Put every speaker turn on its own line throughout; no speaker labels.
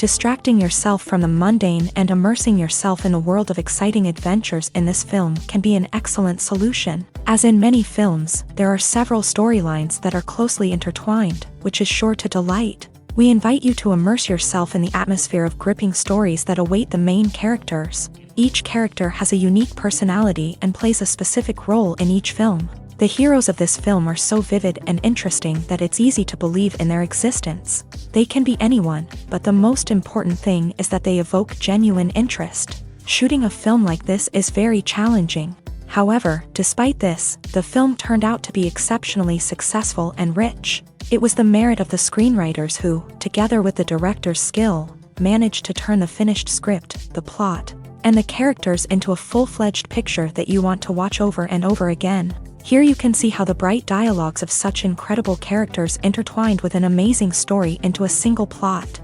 Distracting yourself from the mundane and immersing yourself in a world of exciting adventures in this film can be an excellent solution. As in many films, there are several storylines that are closely intertwined, which is sure to delight. We invite you to immerse yourself in the atmosphere of gripping stories that await the main characters. Each character has a unique personality and plays a specific role in each film. The heroes of this film are so vivid and interesting that it's easy to believe in their existence. They can be anyone, but the most important thing is that they evoke genuine interest. Shooting a film like this is very challenging. However, despite this, the film turned out to be exceptionally successful and rich. It was the merit of the screenwriters who, together with the director's skill, managed to turn the finished script, the plot, and the characters into a full-fledged picture that you want to watch over and over again. Here you can see how the bright dialogues of such incredible characters intertwined with an amazing story into a single plot.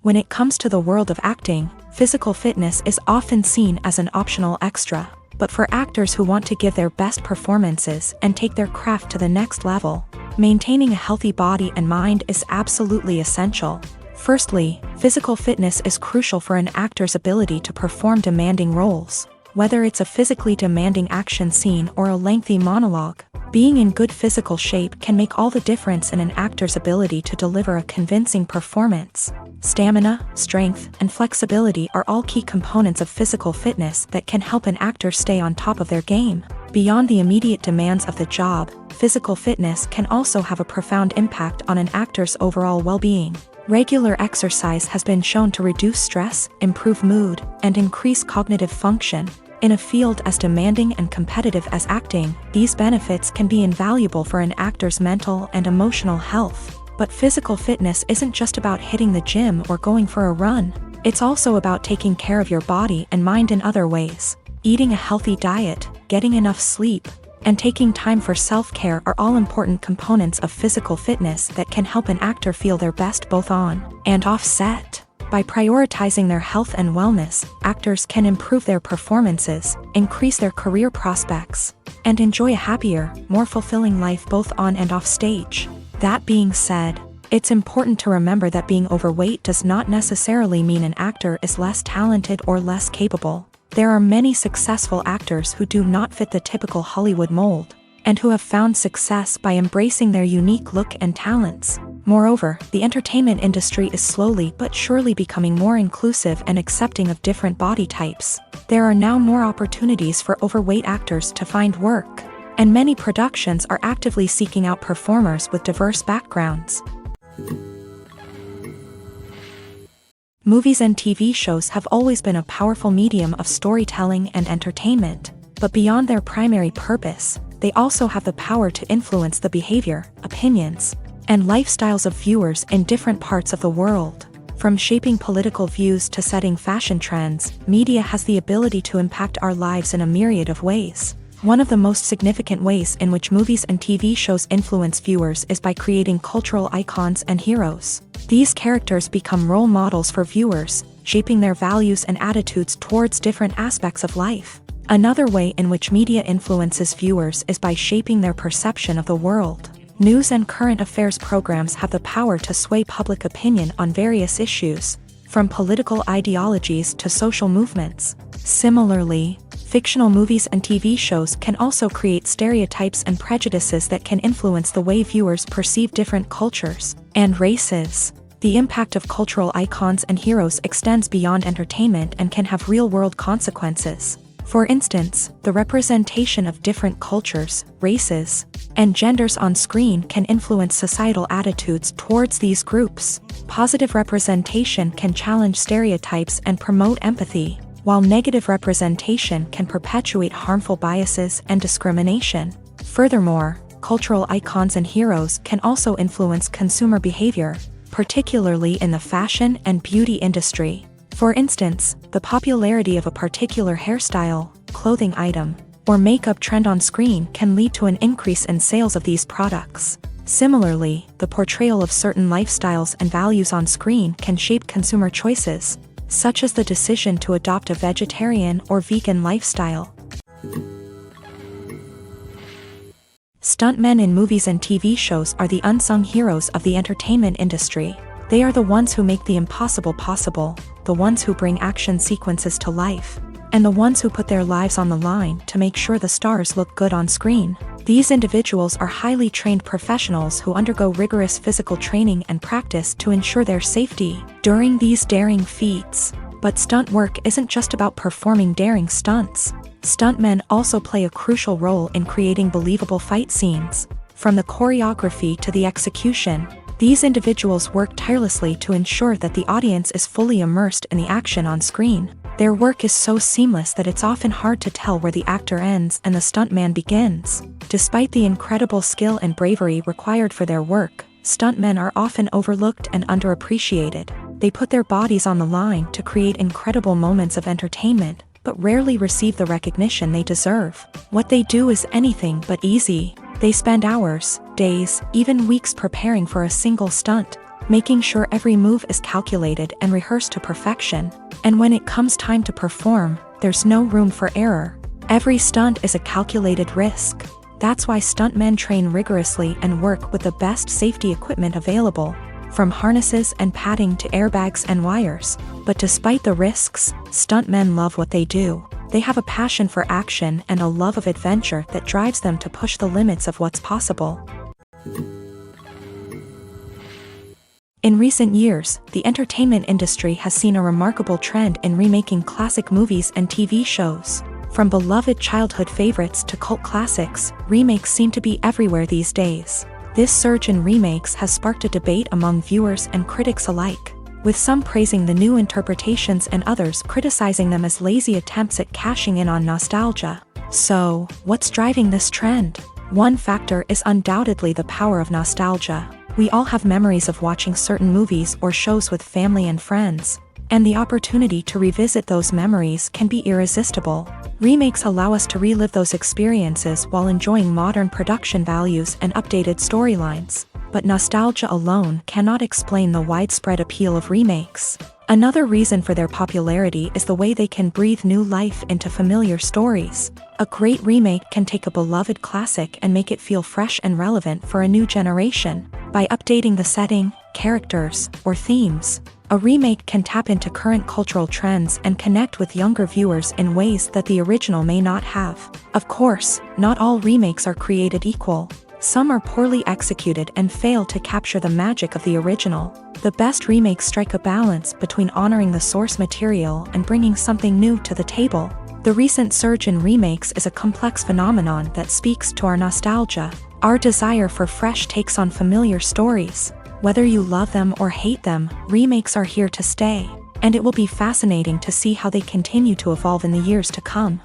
When it comes to the world of acting, physical fitness is often seen as an optional extra. But for actors who want to give their best performances and take their craft to the next level, maintaining a healthy body and mind is absolutely essential. Firstly, physical fitness is crucial for an actor's ability to perform demanding roles. Whether it's a physically demanding action scene or a lengthy monologue, being in good physical shape can make all the difference in an actor's ability to deliver a convincing performance. Stamina, strength, and flexibility are all key components of physical fitness that can help an actor stay on top of their game. Beyond the immediate demands of the job, physical fitness can also have a profound impact on an actor's overall well-being. Regular exercise has been shown to reduce stress, improve mood, and increase cognitive function. In a field as demanding and competitive as acting, these benefits can be invaluable for an actor's mental and emotional health. But physical fitness isn't just about hitting the gym or going for a run. It's also about taking care of your body and mind in other ways. Eating a healthy diet, getting enough sleep, and taking time for self-care are all important components of physical fitness that can help an actor feel their best both on and off set. By prioritizing their health and wellness, actors can improve their performances, increase their career prospects, and enjoy a happier, more fulfilling life both on and off stage. That being said, it's important to remember that being overweight does not necessarily mean an actor is less talented or less capable. There are many successful actors who do not fit the typical Hollywood mold, and who have found success by embracing their unique look and talents. Moreover, the entertainment industry is slowly but surely becoming more inclusive and accepting of different body types. There are now more opportunities for overweight actors to find work, and many productions are actively seeking out performers with diverse backgrounds. Movies and TV shows have always been a powerful medium of storytelling and entertainment, but beyond their primary purpose, they also have the power to influence the behavior, opinions, and lifestyles of viewers in different parts of the world. From shaping political views to setting fashion trends, media has the ability to impact our lives in a myriad of ways. One of the most significant ways in which movies and TV shows influence viewers is by creating cultural icons and heroes. These characters become role models for viewers, shaping their values and attitudes towards different aspects of life. Another way in which media influences viewers is by shaping their perception of the world. News and current affairs programs have the power to sway public opinion on various issues, from political ideologies to social movements. Similarly, Fictional movies and TV shows can also create stereotypes and prejudices that can influence the way viewers perceive different cultures and races. The impact of cultural icons and heroes extends beyond entertainment and can have real-world consequences. For instance, the representation of different cultures, races, and genders on screen can influence societal attitudes towards these groups. Positive representation can challenge stereotypes and promote empathy, while negative representation can perpetuate harmful biases and discrimination. Furthermore, cultural icons and heroes can also influence consumer behavior, particularly in the fashion and beauty industry. For instance, the popularity of a particular hairstyle, clothing item, or makeup trend on screen can lead to an increase in sales of these products. Similarly, the portrayal of certain lifestyles and values on screen can shape consumer choices, such as the decision to adopt a vegetarian or vegan lifestyle. Stuntmen in movies and TV shows are the unsung heroes of the entertainment industry. They are the ones who make the impossible possible, the ones who bring action sequences to life, and the ones who put their lives on the line to make sure the stars look good on screen. These individuals are highly trained professionals who undergo rigorous physical training and practice to ensure their safety during these daring feats. But stunt work isn't just about performing daring stunts. Stuntmen also play a crucial role in creating believable fight scenes. From the choreography to the execution, these individuals work tirelessly to ensure that the audience is fully immersed in the action on screen. Their work is so seamless that it's often hard to tell where the actor ends and the stuntman begins. Despite the incredible skill and bravery required for their work, stuntmen are often overlooked and underappreciated. They put their bodies on the line to create incredible moments of entertainment, but rarely receive the recognition they deserve. What they do is anything but easy. They spend hours, days, even weeks preparing for a single stunt, making sure every move is calculated and rehearsed to perfection. And when it comes time to perform, there's no room for error. Every stunt is a calculated risk. That's why stuntmen train rigorously and work with the best safety equipment available, from harnesses and padding to airbags and wires. But despite the risks, stuntmen love what they do. They have a passion for action and a love of adventure that drives them to push the limits of what's possible. In recent years, the entertainment industry has seen a remarkable trend in remaking classic movies and TV shows. From beloved childhood favorites to cult classics, remakes seem to be everywhere these days. This surge in remakes has sparked a debate among viewers and critics alike, with some praising the new interpretations and others criticizing them as lazy attempts at cashing in on nostalgia. So, what's driving this trend? One factor is undoubtedly the power of nostalgia. We all have memories of watching certain movies or shows with family and friends, and the opportunity to revisit those memories can be irresistible. Remakes allow us to relive those experiences while enjoying modern production values and updated storylines. But nostalgia alone cannot explain the widespread appeal of remakes. Another reason for their popularity is the way they can breathe new life into familiar stories. A great remake can take a beloved classic and make it feel fresh and relevant for a new generation. By updating the setting, characters, or themes, a remake can tap into current cultural trends and connect with younger viewers in ways that the original may not have. Of course, not all remakes are created equal. Some are poorly executed and fail to capture the magic of the original. The best remakes strike a balance between honoring the source material and bringing something new to the table. The recent surge in remakes is a complex phenomenon that speaks to our nostalgia, our desire for fresh takes on familiar stories. Whether you love them or hate them, remakes are here to stay, and it will be fascinating to see how they continue to evolve in the years to come.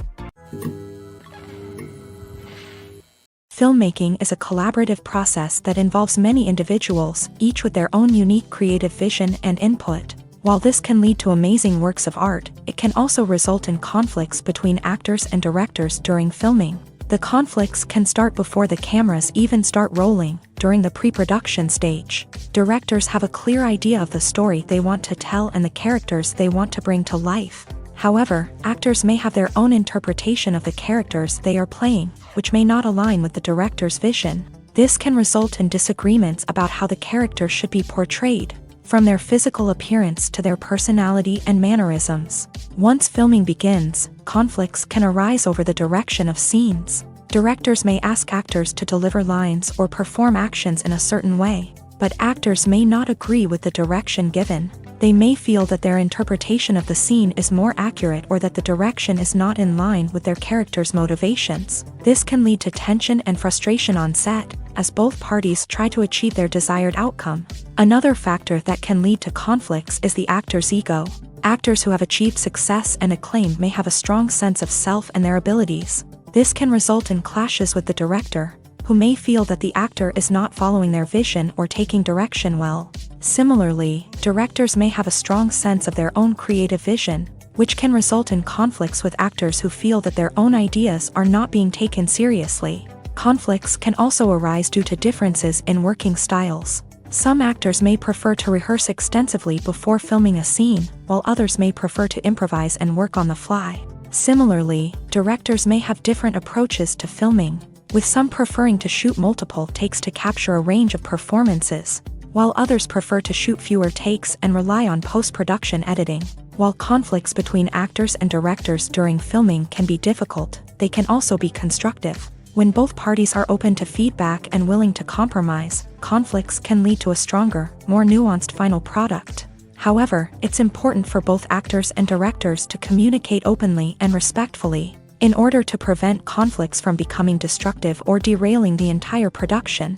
Filmmaking is a collaborative process that involves many individuals, each with their own unique creative vision and input. While this can lead to amazing works of art, it can also result in conflicts between actors and directors during filming. The conflicts can start before the cameras even start rolling, during the pre-production stage. Directors have a clear idea of the story they want to tell and the characters they want to bring to life. However, actors may have their own interpretation of the characters they are playing, which may not align with the director's vision. This can result in disagreements about how the character should be portrayed. from their physical appearance to their personality and mannerisms. Once filming begins, conflicts can arise over the direction of scenes. Directors may ask actors to deliver lines or perform actions in a certain way, but actors may not agree with the direction given. They may feel that their interpretation of the scene is more accurate or that the direction is not in line with their character's motivations. This can lead to tension and frustration on set, as both parties try to achieve their desired outcome. Another factor that can lead to conflicts is the actor's ego. Actors who have achieved success and acclaim may have a strong sense of self and their abilities. This can result in clashes with the director, who may feel that the actor is not following their vision or taking direction well. Similarly, directors may have a strong sense of their own creative vision, which can result in conflicts with actors who feel that their own ideas are not being taken seriously. Conflicts can also arise due to differences in working styles. Some actors may prefer to rehearse extensively before filming a scene, while others may prefer to improvise and work on the fly. Similarly, directors may have different approaches to filming, with some preferring to shoot multiple takes to capture a range of performances, while others prefer to shoot fewer takes and rely on post-production editing. While conflicts between actors and directors during filming can be difficult, they can also be constructive. When both parties are open to feedback and willing to compromise, conflicts can lead to a stronger, more nuanced final product. However, it's important for both actors and directors to communicate openly and respectfully, in order to prevent conflicts from becoming destructive or derailing the entire production.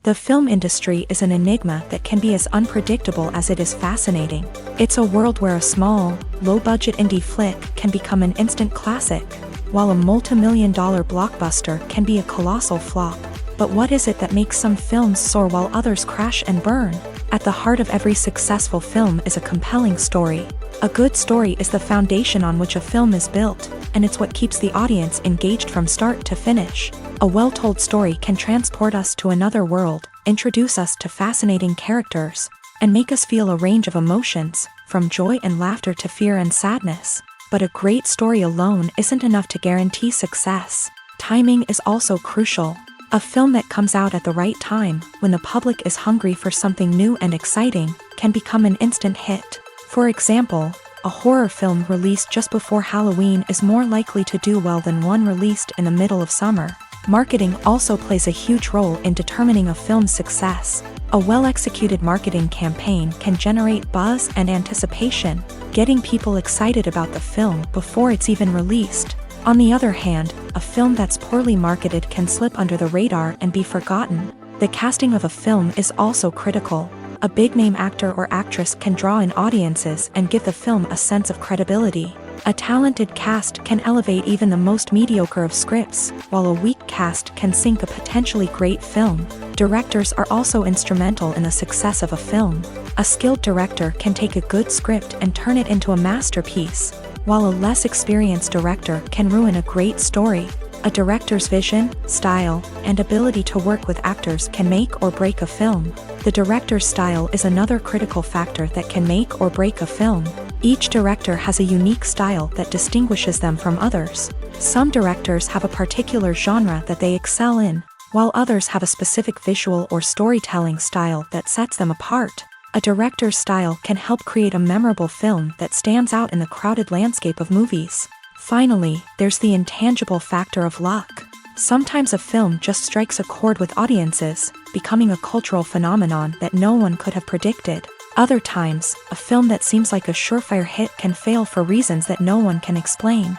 The film industry is an enigma that can be as unpredictable as it is fascinating. It's a world where a small, low-budget indie flick can become an instant classic, while a multi-million-dollar blockbuster can be a colossal flop. But what is it that makes some films soar while others crash and burn? At the heart of every successful film is a compelling story. A good story is the foundation on which a film is built, and it's what keeps the audience engaged from start to finish. A well-told story can transport us to another world, introduce us to fascinating characters, and make us feel a range of emotions, from joy and laughter to fear and sadness. But a great story alone isn't enough to guarantee success. Timing is also crucial. A film that comes out at the right time, when the public is hungry for something new and exciting, can become an instant hit. For example, a horror film released just before Halloween is more likely to do well than one released in the middle of summer. Marketing also plays a huge role in determining a film's success. A well-executed marketing campaign can generate buzz and anticipation, getting people excited about the film before it's even released. On the other hand, a film that's poorly marketed can slip under the radar and be forgotten. The casting of a film is also critical. A big-name actor or actress can draw in audiences and give the film a sense of credibility. A talented cast can elevate even the most mediocre of scripts, while a weak cast can sink a potentially great film. Directors are also instrumental in the success of a film. A skilled director can take a good script and turn it into a masterpiece, while a less experienced director can ruin a great story. A director's vision, style, and ability to work with actors can make or break a film. The director's style is another critical factor that can make or break a film. Each director has a unique style that distinguishes them from others. Some directors have a particular genre that they excel in, while others have a specific visual or storytelling style that sets them apart. A director's style can help create a memorable film that stands out in the crowded landscape of movies. Finally, there's the intangible factor of luck. Sometimes a film just strikes a chord with audiences, becoming a cultural phenomenon that no one could have predicted. Other times, a film that seems like a surefire hit can fail for reasons that no one can explain.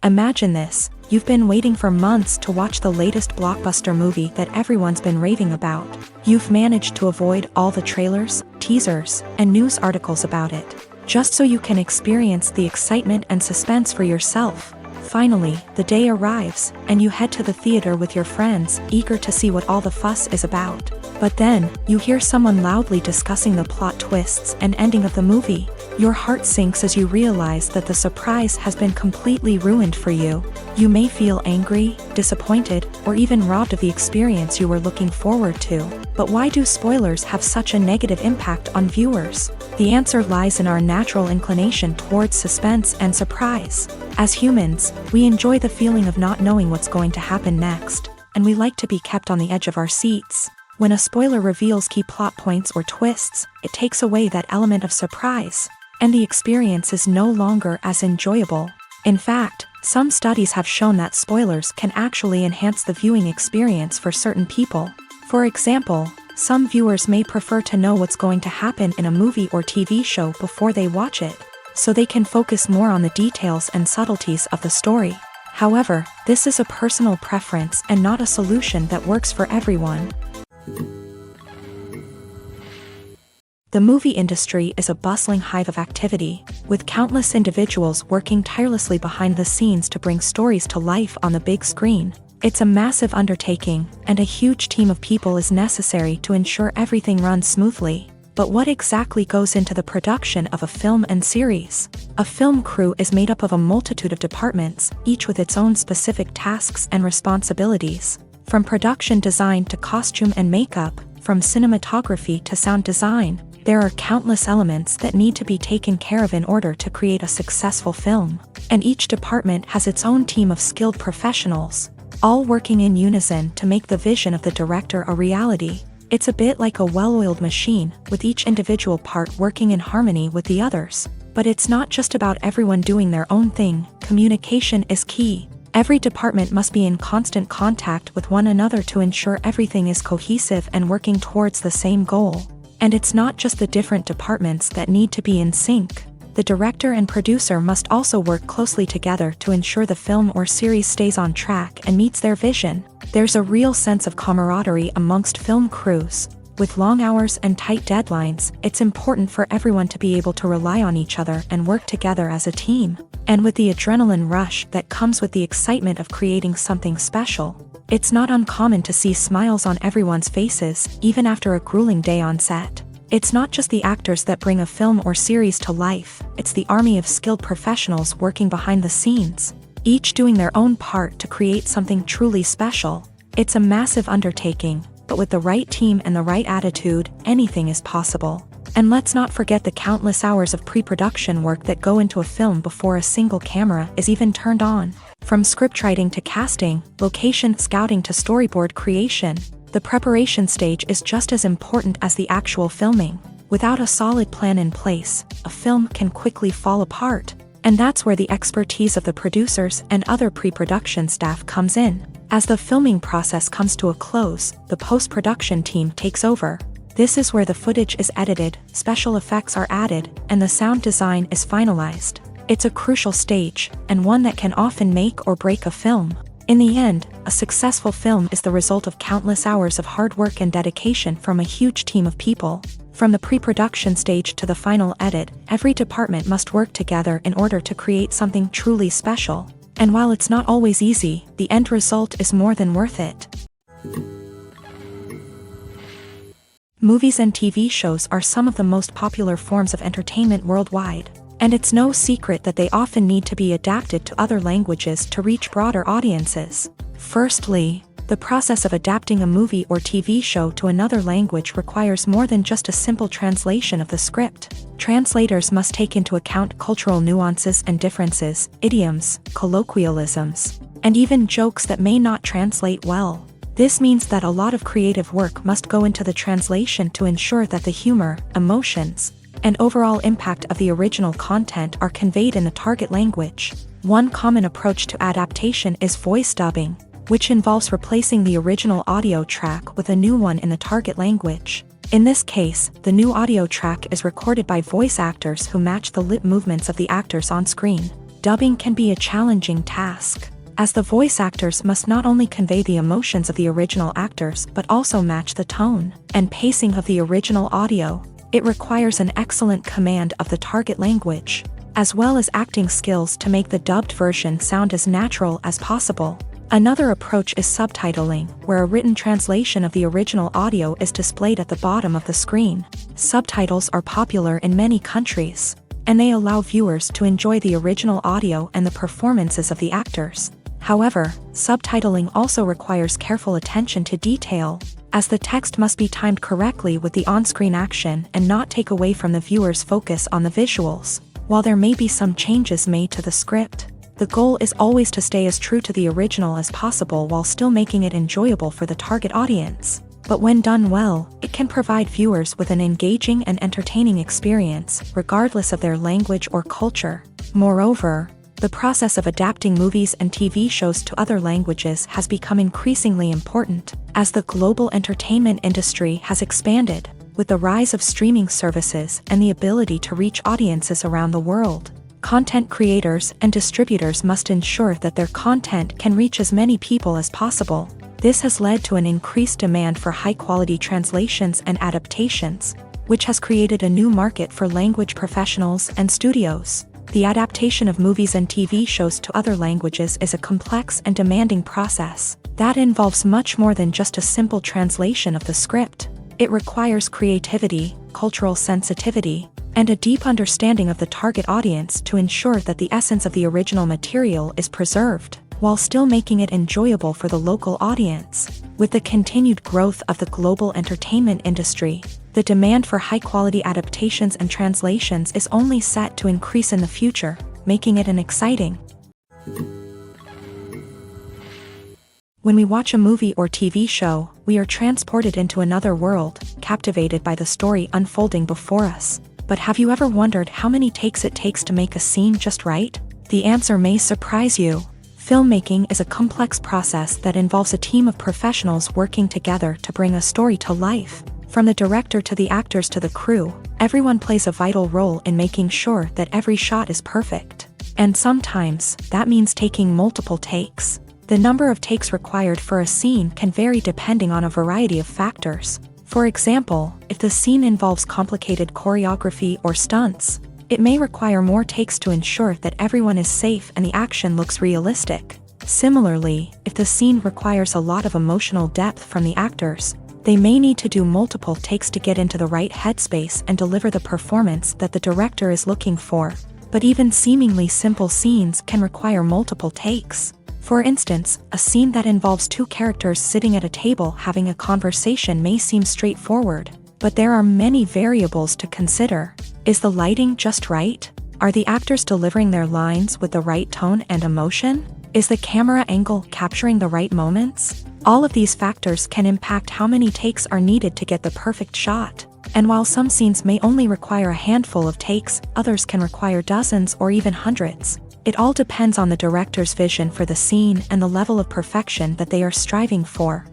Imagine this: you've been waiting for months to watch the latest blockbuster movie that everyone's been raving about. You've managed to avoid all the trailers, teasers, and news articles about it, just so you can experience the excitement and suspense for yourself. Finally, the day arrives, and you head to the theater with your friends, eager to see what all the fuss is about. But then, you hear someone loudly discussing the plot twists and ending of the movie. Your heart sinks as you realize that the surprise has been completely ruined for you. You may feel angry, disappointed, or even robbed of the experience you were looking forward to. But why do spoilers have such a negative impact on viewers? The answer lies in our natural inclination towards suspense and surprise. As humans, we enjoy the feeling of not knowing what's going to happen next. and we like to be kept on the edge of our seats. When a spoiler reveals key plot points or twists, it takes away that element of surprise, and the experience is no longer as enjoyable. In fact, some studies have shown that spoilers can actually enhance the viewing experience for certain people. For example, some viewers may prefer to know what's going to happen in a movie or TV show before they watch it, so they can focus more on the details and subtleties of the story. However, this is a personal preference and not a solution that works for everyone. The movie industry is a bustling hive of activity, with countless individuals working tirelessly behind the scenes to bring stories to life on the big screen. It's a massive undertaking, and a huge team of people is necessary to ensure everything runs smoothly. But what exactly goes into the production of a film and series? A film crew is made up of a multitude of departments, each with its own specific tasks and responsibilities. From production design to costume and makeup, from cinematography to sound design, there are countless elements that need to be taken care of in order to create a successful film. And each department has its own team of skilled professionals, all working in unison to make the vision of the director a reality. It's a bit like a well-oiled machine, with each individual part working in harmony with the others. But it's not just about everyone doing their own thing. Communication is key. Every department must be in constant contact with one another to ensure everything is cohesive and working towards the same goal. And it's not just the different departments that need to be in sync. The director and producer must also work closely together to ensure the film or series stays on track and meets their vision. There's a real sense of camaraderie amongst film crews. With long hours and tight deadlines, it's important for everyone to be able to rely on each other and work together as a team. And with the adrenaline rush that comes with the excitement of creating something special, it's not uncommon to see smiles on everyone's faces, even after a grueling day on set. It's not just the actors that bring a film or series to life, it's the army of skilled professionals working behind the scenes, each doing their own part to create something truly special. It's a massive undertaking, but with the right team and the right attitude, anything is possible. And let's not forget the countless hours of pre-production work that go into a film before a single camera is even turned on. From scriptwriting to casting, location scouting to storyboard creation, the preparation stage is just as important as the actual filming. Without a solid plan in place, a film can quickly fall apart. And that's where the expertise of the producers and other pre-production staff comes in. As the filming process comes to a close, the post-production team takes over. This is where the footage is edited, special effects are added, and the sound design is finalized. It's a crucial stage, and one that can often make or break a film. In the end, a successful film is the result of countless hours of hard work and dedication from a huge team of people. From the pre-production stage to the final edit, every department must work together in order to create something truly special. And while it's not always easy, the end result is more than worth it. Movies and TV shows are some of the most popular forms of entertainment worldwide. And it's no secret that they often need to be adapted to other languages to reach broader audiences. Firstly, the process of adapting a movie or TV show to another language requires more than just a simple translation of the script. Translators must take into account cultural nuances and differences, idioms, colloquialisms, and even jokes that may not translate well. This means that a lot of creative work must go into the translation to ensure that the humor, emotions, and overall impact of the original content are conveyed in the target language. One common approach to adaptation is voice dubbing, which involves replacing the original audio track with a new one in the target language. In this case, the new audio track is recorded by voice actors who match the lip movements of the actors on screen. Dubbing can be a challenging task, as the voice actors must not only convey the emotions of the original actors but also match the tone and pacing of the original audio. It requires an excellent command of the target language, as well as acting skills to make the dubbed version sound as natural as possible. Another approach is subtitling, where a written translation of the original audio is displayed at the bottom of the screen. Subtitles are popular in many countries, and they allow viewers to enjoy the original audio and the performances of the actors. However, subtitling also requires careful attention to detail, as the text must be timed correctly with the on-screen action and not take away from the viewer's focus on the visuals. While there may be some changes made to the script, The goal is always to stay as true to the original as possible while still making it enjoyable for the target audience. But when done well, it can provide viewers with an engaging and entertaining experience, regardless of their language or culture. Moreover, the process of adapting movies and TV shows to other languages has become increasingly important, as the global entertainment industry has expanded, with the rise of streaming services and the ability to reach audiences around the world. Content creators and distributors must ensure that their content can reach as many people as possible. This has led to an increased demand for high-quality translations and adaptations, which has created a new market for language professionals and studios. The adaptation of movies and TV shows to other languages is a complex and demanding process that involves much more than just a simple translation of the script. It requires creativity, cultural sensitivity, and a deep understanding of the target audience to ensure that the essence of the original material is preserved, while still making it enjoyable for the local audience. With the continued growth of the global entertainment industry, the demand for high-quality adaptations and translations is only set to increase in the future, making it an exciting. When we watch a movie or TV show, we are transported into another world, captivated by the story unfolding before us. But have you ever wondered how many takes it takes to make a scene just right? The answer may surprise you. Filmmaking is a complex process that involves a team of professionals working together to bring a story to life. From the director to the actors to the crew, everyone plays a vital role in making sure that every shot is perfect. And sometimes, that means taking multiple takes. The number of takes required for a scene can vary depending on a variety of factors. For example, if the scene involves complicated choreography or stunts, it may require more takes to ensure that everyone is safe and the action looks realistic. Similarly, if the scene requires a lot of emotional depth from the actors, they may need to do multiple takes to get into the right headspace and deliver the performance that the director is looking for. But even seemingly simple scenes can require multiple takes. For instance, a scene that involves two characters sitting at a table having a conversation may seem straightforward, but there are many variables to consider. Is the lighting just right? Are the actors delivering their lines with the right tone and emotion? Is the camera angle capturing the right moments? All of these factors can impact how many takes are needed to get the perfect shot. And while some scenes may only require a handful of takes, others can require dozens or even hundreds. It all depends on the director's vision for the scene and the level of perfection that they are striving for.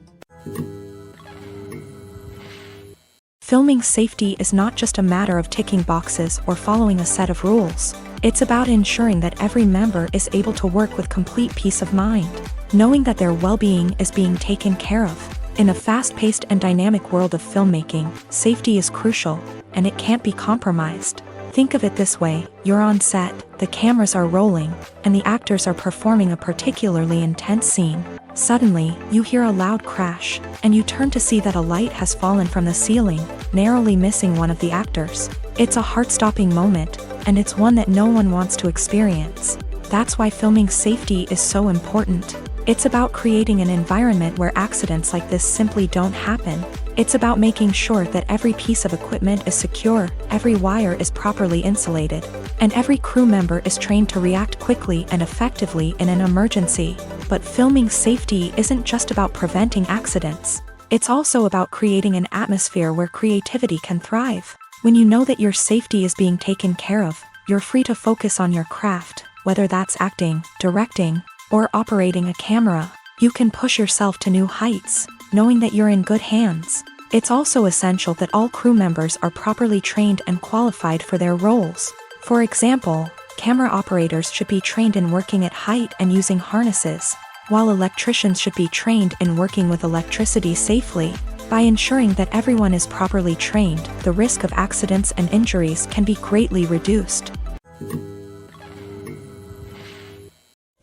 Filming safety is not just a matter of ticking boxes or following a set of rules. It's about ensuring that every member is able to work with complete peace of mind, knowing that their well-being is being taken care of. In a fast-paced and dynamic world of filmmaking, safety is crucial, and it can't be compromised. Think of it this way: you're on set, the cameras are rolling, and the actors are performing a particularly intense scene. Suddenly, you hear a loud crash, and you turn to see that a light has fallen from the ceiling, narrowly missing one of the actors. It's a heart-stopping moment, and it's one that no one wants to experience. That's why filming safety is so important. It's about creating an environment where accidents like this simply don't happen. It's about making sure that every piece of equipment is secure, every wire is properly insulated, and every crew member is trained to react quickly and effectively in an emergency. But filming safety isn't just about preventing accidents. It's also about creating an atmosphere where creativity can thrive. When you know that your safety is being taken care of, you're free to focus on your craft, whether that's acting, directing, or operating a camera. You can push yourself to new heights, knowing that you're in good hands. It's also essential that all crew members are properly trained and qualified for their roles. For example, camera operators should be trained in working at height and using harnesses, while electricians should be trained in working with electricity safely. By ensuring that everyone is properly trained, the risk of accidents and injuries can be greatly reduced.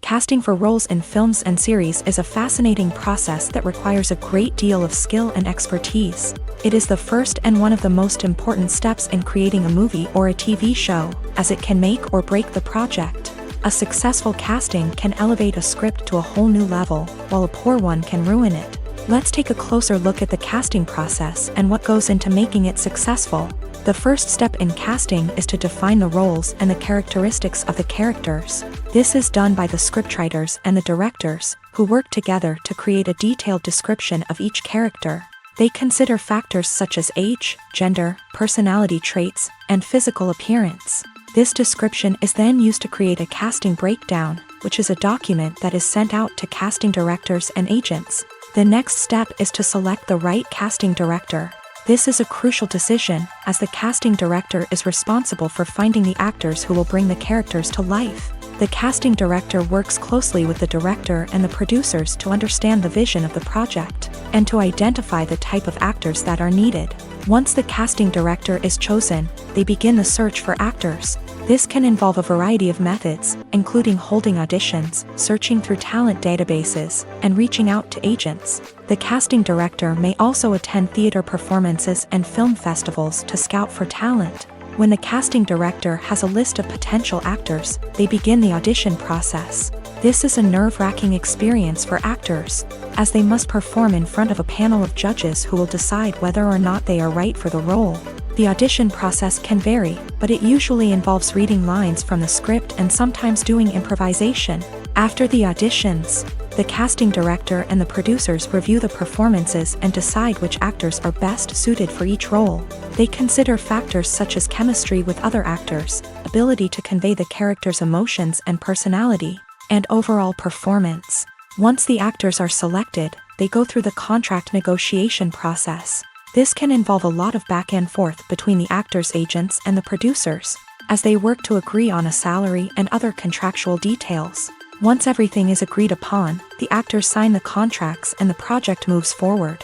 Casting for roles in films and series is a fascinating process that requires a great deal of skill and expertise. It is the first and one of the most important steps in creating a movie or a TV show, as it can make or break the project. A successful casting can elevate a script to a whole new level, while a poor one can ruin it. Let's take a closer look at the casting process and what goes into making it successful. The first step in casting is to define the roles and the characteristics of the characters. This is done by the scriptwriters and the directors, who work together to create a detailed description of each character. They consider factors such as age, gender, personality traits, and physical appearance. This description is then used to create a casting breakdown, which is a document that is sent out to casting directors and agents. The next step is to select the right casting director. This is a crucial decision, as the casting director is responsible for finding the actors who will bring the characters to life. The casting director works closely with the director and the producers to understand the vision of the project, and to identify the type of actors that are needed. Once the casting director is chosen, they begin the search for actors. This can involve a variety of methods, including holding auditions, searching through talent databases, and reaching out to agents. The casting director may also attend theater performances and film festivals to scout for talent. When the casting director has a list of potential actors, they begin the audition process. This is a nerve-wracking experience for actors, as they must perform in front of a panel of judges who will decide whether or not they are right for the role. The audition process can vary, but it usually involves reading lines from the script and sometimes doing improvisation. After the auditions, the casting director and the producers review the performances and decide which actors are best suited for each role. They consider factors such as chemistry with other actors, ability to convey the character's emotions and personality, and overall performance. Once the actors are selected, they go through the contract negotiation process. This can involve a lot of back and forth between the actors' agents and the producers, as they work to agree on a salary and other contractual details. Once everything is agreed upon, the actors sign the contracts and the project moves forward.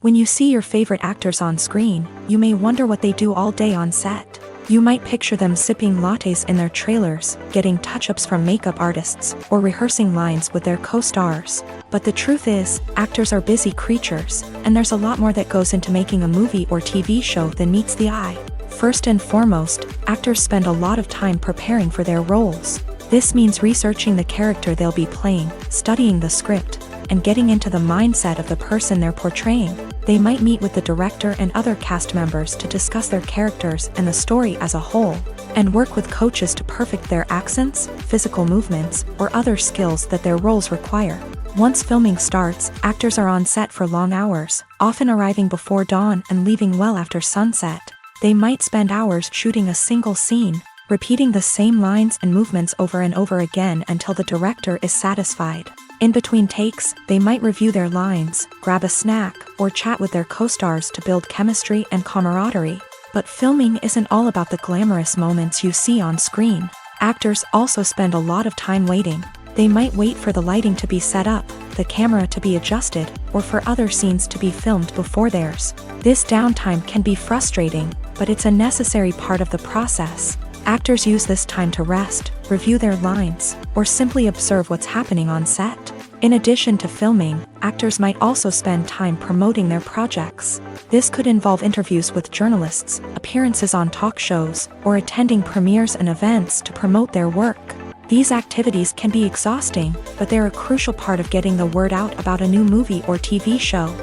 When you see your favorite actors on screen, you may wonder what they do all day on set. You might picture them sipping lattes in their trailers, getting touch-ups from makeup artists, or rehearsing lines with their co-stars. But the truth is, actors are busy creatures, and there's a lot more that goes into making a movie or TV show than meets the eye. First and foremost, actors spend a lot of time preparing for their roles. This means researching the character they'll be playing, studying the script, and getting into the mindset of the person they're portraying. They might meet with the director and other cast members to discuss their characters and the story as a whole, and work with coaches to perfect their accents, physical movements, or other skills that their roles require. Once filming starts, actors are on set for long hours, often arriving before dawn and leaving well after sunset. They might spend hours shooting a single scene, repeating the same lines and movements over and over again until the director is satisfied. In between takes, they might review their lines, grab a snack, or chat with their co-stars to build chemistry and camaraderie. But filming isn't all about the glamorous moments you see on screen. Actors also spend a lot of time waiting. They might wait for the lighting to be set up, the camera to be adjusted, or for other scenes to be filmed before theirs. This downtime can be frustrating, but it's a necessary part of the process. Actors use this time to rest, review their lines, or simply observe what's happening on set. In addition to filming, actors might also spend time promoting their projects. This could involve interviews with journalists, appearances on talk shows, or attending premieres and events to promote their work. These activities can be exhausting, but they're a crucial part of getting the word out about a new movie or TV show.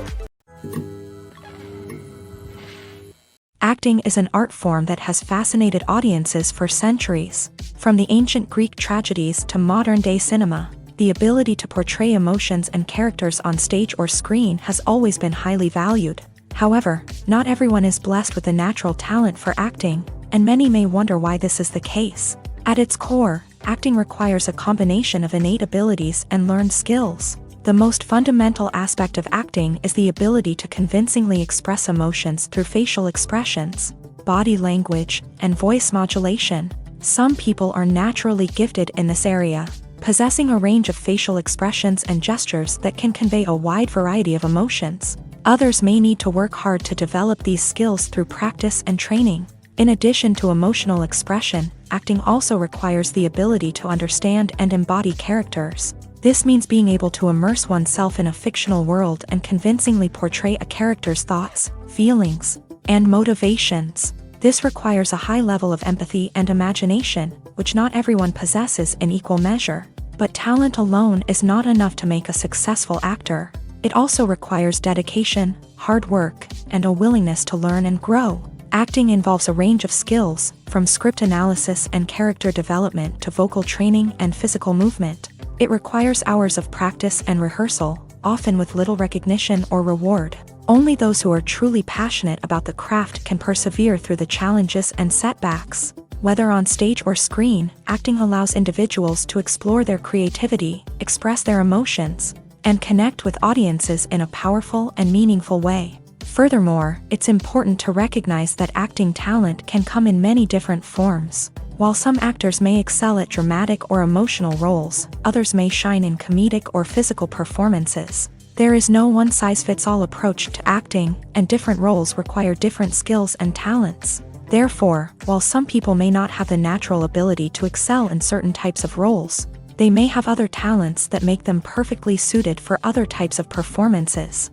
Acting is an art form that has fascinated audiences for centuries. From the ancient Greek tragedies to modern-day cinema, the ability to portray emotions and characters on stage or screen has always been highly valued. However, not everyone is blessed with a natural talent for acting, and many may wonder why this is the case. At its core, acting requires a combination of innate abilities and learned skills. The most fundamental aspect of acting is the ability to convincingly express emotions through facial expressions, body language, and voice modulation. Some people are naturally gifted in this area, possessing a range of facial expressions and gestures that can convey a wide variety of emotions. Others may need to work hard to develop these skills through practice and training. In addition to emotional expression, acting also requires the ability to understand and embody characters. This means being able to immerse oneself in a fictional world and convincingly portray a character's thoughts, feelings, and motivations. This requires a high level of empathy and imagination, which not everyone possesses in equal measure. But talent alone is not enough to make a successful actor. It also requires dedication, hard work, and a willingness to learn and grow. Acting involves a range of skills, from script analysis and character development to vocal training and physical movement. It requires hours of practice and rehearsal, often with little recognition or reward. Only those who are truly passionate about the craft can persevere through the challenges and setbacks. Whether on stage or screen, acting allows individuals to explore their creativity, express their emotions, and connect with audiences in a powerful and meaningful way. Furthermore, it's important to recognize that acting talent can come in many different forms. While some actors may excel at dramatic or emotional roles, others may shine in comedic or physical performances. There is no one-size-fits-all approach to acting, and different roles require different skills and talents. Therefore, while some people may not have the natural ability to excel in certain types of roles, they may have other talents that make them perfectly suited for other types of performances.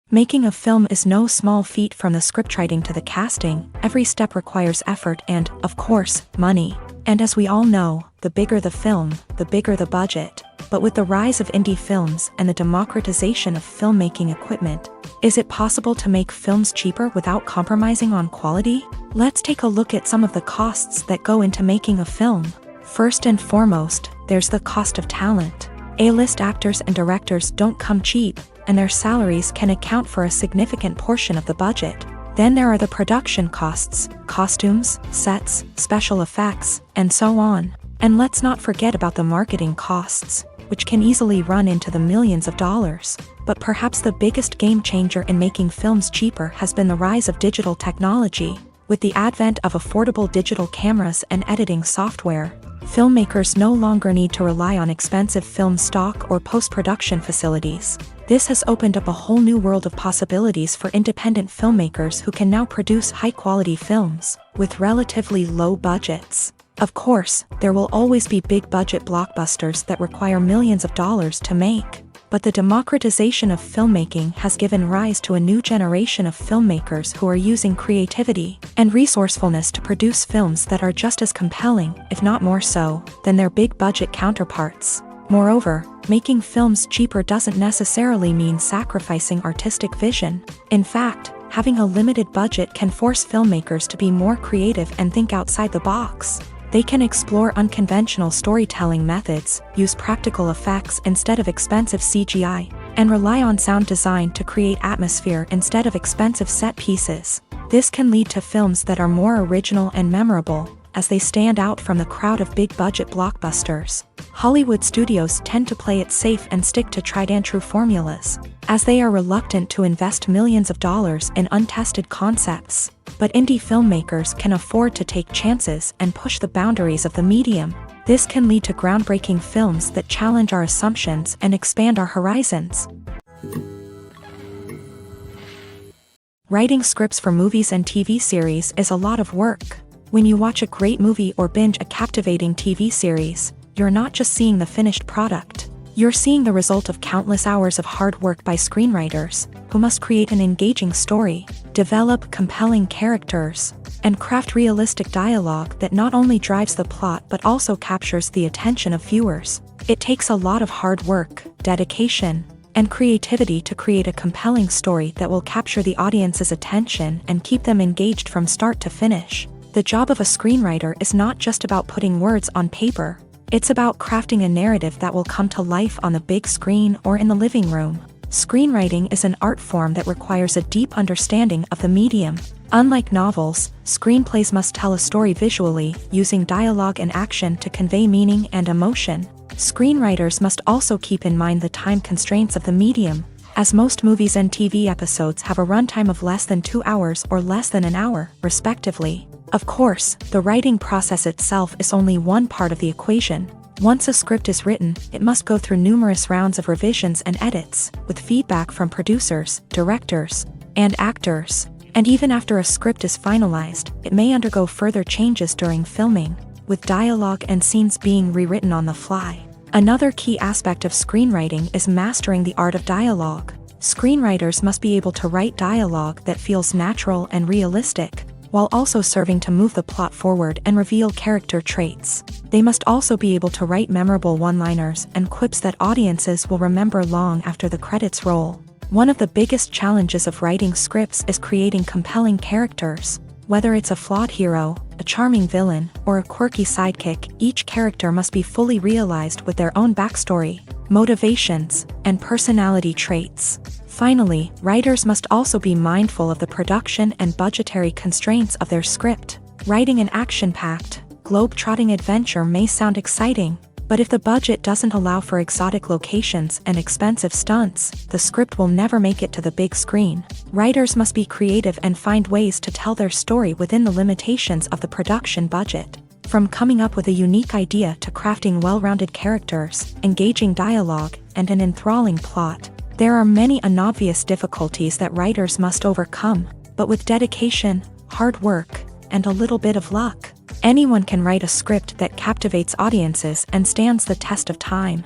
Making a film is no small feat. From the scriptwriting to the casting, every step requires effort and, of course, money. And as we all know, the bigger the film, the bigger the budget. But with the rise of indie films and the democratization of filmmaking equipment, is it possible to make films cheaper without compromising on quality? Let's take a look at some of the costs that go into making a film. First and foremost, there's the cost of talent. A-list actors and directors don't come cheap, and their salaries can account for a significant portion of the budget. Then there are the production costs, costumes, sets, special effects, and so on. And let's not forget about the marketing costs, which can easily run into the millions of dollars. But perhaps the biggest game changer in making films cheaper has been the rise of digital technology. With the advent of affordable digital cameras and editing software, filmmakers no longer need to rely on expensive film stock or post-production facilities. This has opened up a whole new world of possibilities for independent filmmakers who can now produce high-quality films with relatively low budgets. Of course, there will always be big-budget blockbusters that require millions of dollars to make. But the democratization of filmmaking has given rise to a new generation of filmmakers who are using creativity and resourcefulness to produce films that are just as compelling, if not more so, than their big-budget counterparts. Moreover, making films cheaper doesn't necessarily mean sacrificing artistic vision. In fact, having a limited budget can force filmmakers to be more creative and think outside the box. They can explore unconventional storytelling methods, use practical effects instead of expensive CGI, and rely on sound design to create atmosphere instead of expensive set pieces. This can lead to films that are more original and memorable, as they stand out from the crowd of big-budget blockbusters. Hollywood studios tend to play it safe and stick to tried-and-true formulas, as they are reluctant to invest millions of dollars in untested concepts. But indie filmmakers can afford to take chances and push the boundaries of the medium. This can lead to groundbreaking films that challenge our assumptions and expand our horizons. Writing scripts for movies and TV series is a lot of work. When you watch a great movie or binge a captivating TV series, you're not just seeing the finished product. You're seeing the result of countless hours of hard work by screenwriters, who must create an engaging story, develop compelling characters, and craft realistic dialogue that not only drives the plot but also captures the attention of viewers. It takes a lot of hard work, dedication, and creativity to create a compelling story that will capture the audience's attention and keep them engaged from start to finish. The job of a screenwriter is not just about putting words on paper. It's about crafting a narrative that will come to life on the big screen or in the living room. Screenwriting is an art form that requires a deep understanding of the medium. Unlike novels, screenplays must tell a story visually, using dialogue and action to convey meaning and emotion. Screenwriters must also keep in mind the time constraints of the medium, as most movies and TV episodes have a runtime of less than 2 hours or less than an hour, respectively. Of course, the writing process itself is only one part of the equation. Once a script is written, it must go through numerous rounds of revisions and edits, with feedback from producers, directors, and actors. And even after a script is finalized, it may undergo further changes during filming, with dialogue and scenes being rewritten on the fly. Another key aspect of screenwriting is mastering the art of dialogue. Screenwriters must be able to write dialogue that feels natural and realistic, while also serving to move the plot forward and reveal character traits. They must also be able to write memorable one-liners and quips that audiences will remember long after the credits roll. One of the biggest challenges of writing scripts is creating compelling characters. Whether it's a flawed hero, a charming villain, or a quirky sidekick, each character must be fully realized with their own backstory, motivations, and personality traits. Finally, writers must also be mindful of the production and budgetary constraints of their script. Writing an action-packed, globe-trotting adventure may sound exciting, but if the budget doesn't allow for exotic locations and expensive stunts, the script will never make it to the big screen. Writers must be creative and find ways to tell their story within the limitations of the production budget. From coming up with a unique idea to crafting well-rounded characters, engaging dialogue, and an enthralling plot, there are many unobvious difficulties that writers must overcome, but with dedication, hard work, and a little bit of luck, anyone can write a script that captivates audiences and stands the test of time.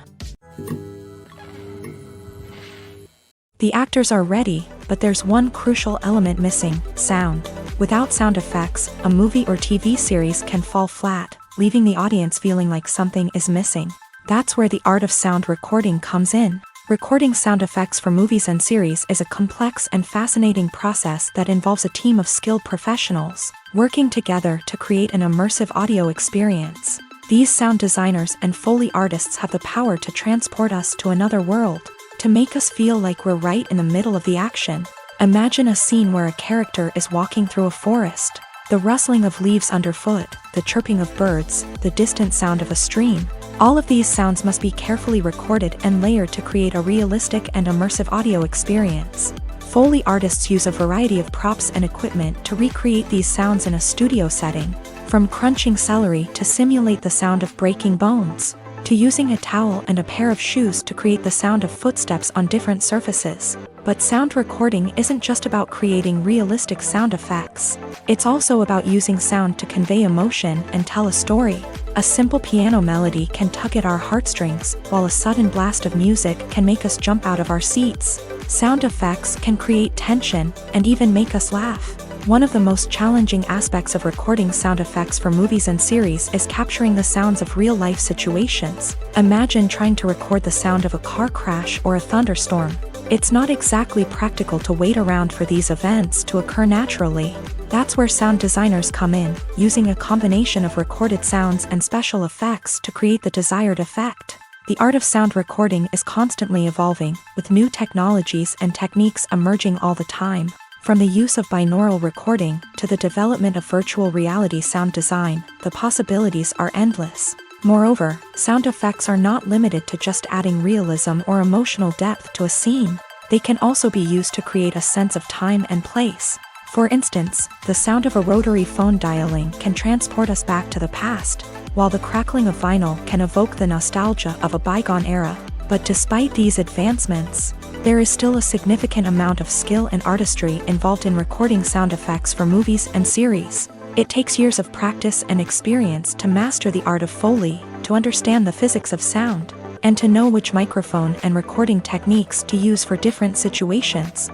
The actors are ready, but there's one crucial element missing: sound. Without sound effects, a movie or TV series can fall flat, leaving the audience feeling like something is missing. That's where the art of sound recording comes in. Recording sound effects for movies and series is a complex and fascinating process that involves a team of skilled professionals working together to create an immersive audio experience. These sound designers and Foley artists have the power to transport us to another world, to make us feel like we're right in the middle of the action. Imagine a scene where a character is walking through a forest. The rustling of leaves underfoot, the chirping of birds, the distant sound of a stream. All of these sounds must be carefully recorded and layered to create a realistic and immersive audio experience. Foley artists use a variety of props and equipment to recreate these sounds in a studio setting, from crunching celery to simulate the sound of breaking bones, to using a towel and a pair of shoes to create the sound of footsteps on different surfaces. But sound recording isn't just about creating realistic sound effects. It's also about using sound to convey emotion and tell a story. A simple piano melody can tug at our heartstrings, while a sudden blast of music can make us jump out of our seats. Sound effects can create tension and even make us laugh. One of the most challenging aspects of recording sound effects for movies and series is capturing the sounds of real-life situations. Imagine trying to record the sound of a car crash or a thunderstorm. It's not exactly practical to wait around for these events to occur naturally. That's where sound designers come in, using a combination of recorded sounds and special effects to create the desired effect. The art of sound recording is constantly evolving, with new technologies and techniques emerging all the time. From the use of binaural recording to the development of virtual reality sound design, the possibilities are endless. Moreover, sound effects are not limited to just adding realism or emotional depth to a scene. They can also be used to create a sense of time and place. For instance, the sound of a rotary phone dialing can transport us back to the past, while the crackling of vinyl can evoke the nostalgia of a bygone era. But despite these advancements, there is still a significant amount of skill and artistry involved in recording sound effects for movies and series. It takes years of practice and experience to master the art of Foley, to understand the physics of sound, and to know which microphone and recording techniques to use for different situations.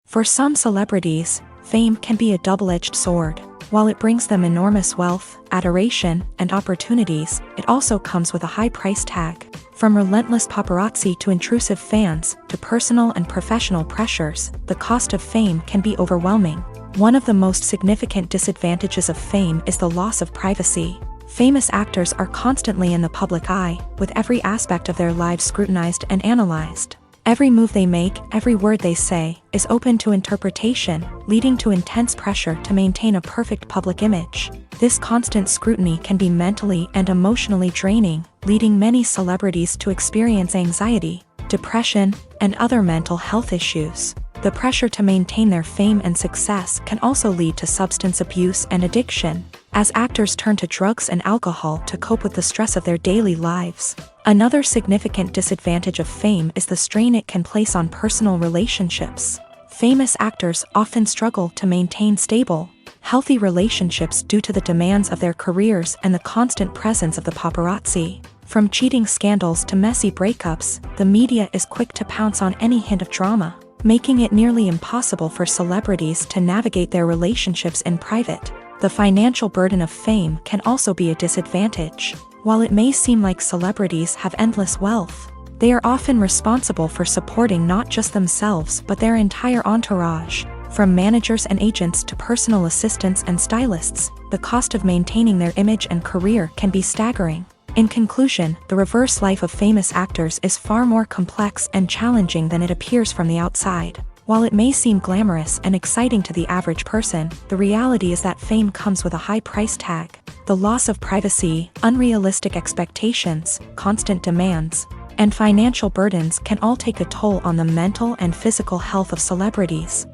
For some celebrities, fame can be a double-edged sword. While it brings them enormous wealth, adoration, and opportunities, it also comes with a high price tag. From relentless paparazzi to intrusive fans, to personal and professional pressures, the cost of fame can be overwhelming. One of the most significant disadvantages of fame is the loss of privacy. Famous actors are constantly in the public eye, with every aspect of their lives scrutinized and analyzed. Every move they make, every word they say, is open to interpretation, leading to intense pressure to maintain a perfect public image. This constant scrutiny can be mentally and emotionally draining, leading many celebrities to experience anxiety, depression, and other mental health issues. The pressure to maintain their fame and success can also lead to substance abuse and addiction, as actors turn to drugs and alcohol to cope with the stress of their daily lives. Another significant disadvantage of fame is the strain it can place on personal relationships. Famous actors often struggle to maintain stable, healthy relationships due to the demands of their careers and the constant presence of the paparazzi. From cheating scandals to messy breakups, the media is quick to pounce on any hint of drama, making it nearly impossible for celebrities to navigate their relationships in private. The financial burden of fame can also be a disadvantage. While it may seem like celebrities have endless wealth, they are often responsible for supporting not just themselves but their entire entourage. From managers and agents to personal assistants and stylists, the cost of maintaining their image and career can be staggering. In conclusion, the reverse life of famous actors is far more complex and challenging than it appears from the outside. While it may seem glamorous and exciting to the average person, the reality is that fame comes with a high price tag. The loss of privacy, unrealistic expectations, constant demands, and financial burdens can all take a toll on the mental and physical health of celebrities.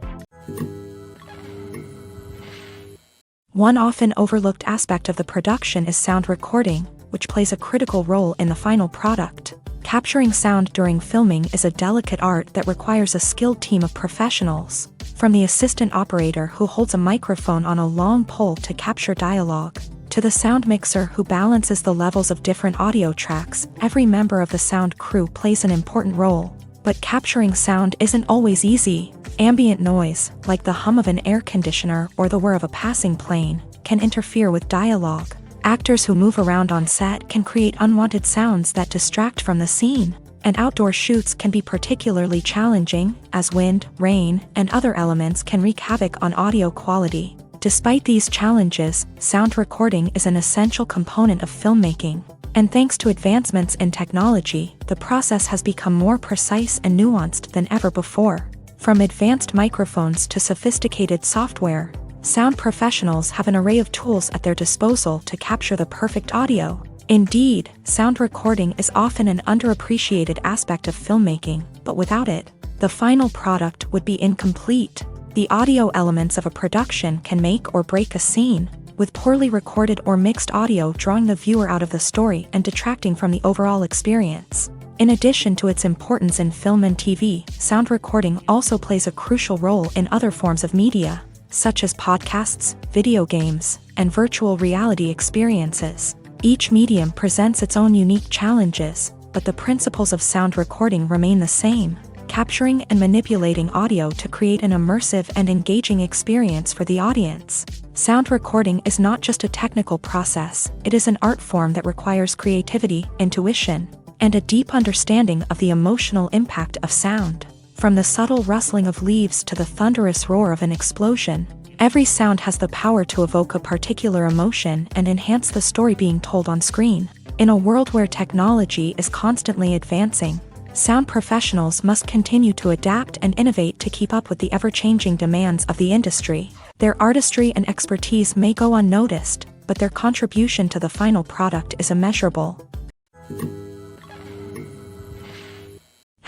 One often overlooked aspect of the production is sound recording, which plays a critical role in the final product. Capturing sound during filming is a delicate art that requires a skilled team of professionals. From the assistant operator who holds a microphone on a long pole to capture dialogue, to the sound mixer who balances the levels of different audio tracks, every member of the sound crew plays an important role. But capturing sound isn't always easy. Ambient noise, like the hum of an air conditioner or the whir of a passing plane, can interfere with dialogue. Actors who move around on set can create unwanted sounds that distract from the scene, and outdoor shoots can be particularly challenging, as wind, rain, and other elements can wreak havoc on audio quality. Despite these challenges, sound recording is an essential component of filmmaking, and thanks to advancements in technology, the process has become more precise and nuanced than ever before. From advanced microphones to sophisticated software, sound professionals have an array of tools at their disposal to capture the perfect audio. Indeed, sound recording is often an underappreciated aspect of filmmaking, but without it, the final product would be incomplete. The audio elements of a production can make or break a scene, with poorly recorded or mixed audio drawing the viewer out of the story and detracting from the overall experience. In addition to its importance in film and TV, sound recording also plays a crucial role in other forms of media, such as podcasts, video games, and virtual reality experiences. Each medium presents its own unique challenges, but the principles of sound recording remain the same, capturing and manipulating audio to create an immersive and engaging experience for the audience. Sound recording is not just a technical process, it is an art form that requires creativity, intuition, and a deep understanding of the emotional impact of sound. From the subtle rustling of leaves to the thunderous roar of an explosion, every sound has the power to evoke a particular emotion and enhance the story being told on screen. In a world where technology is constantly advancing, sound professionals must continue to adapt and innovate to keep up with the ever-changing demands of the industry. Their artistry and expertise may go unnoticed, but their contribution to the final product is immeasurable.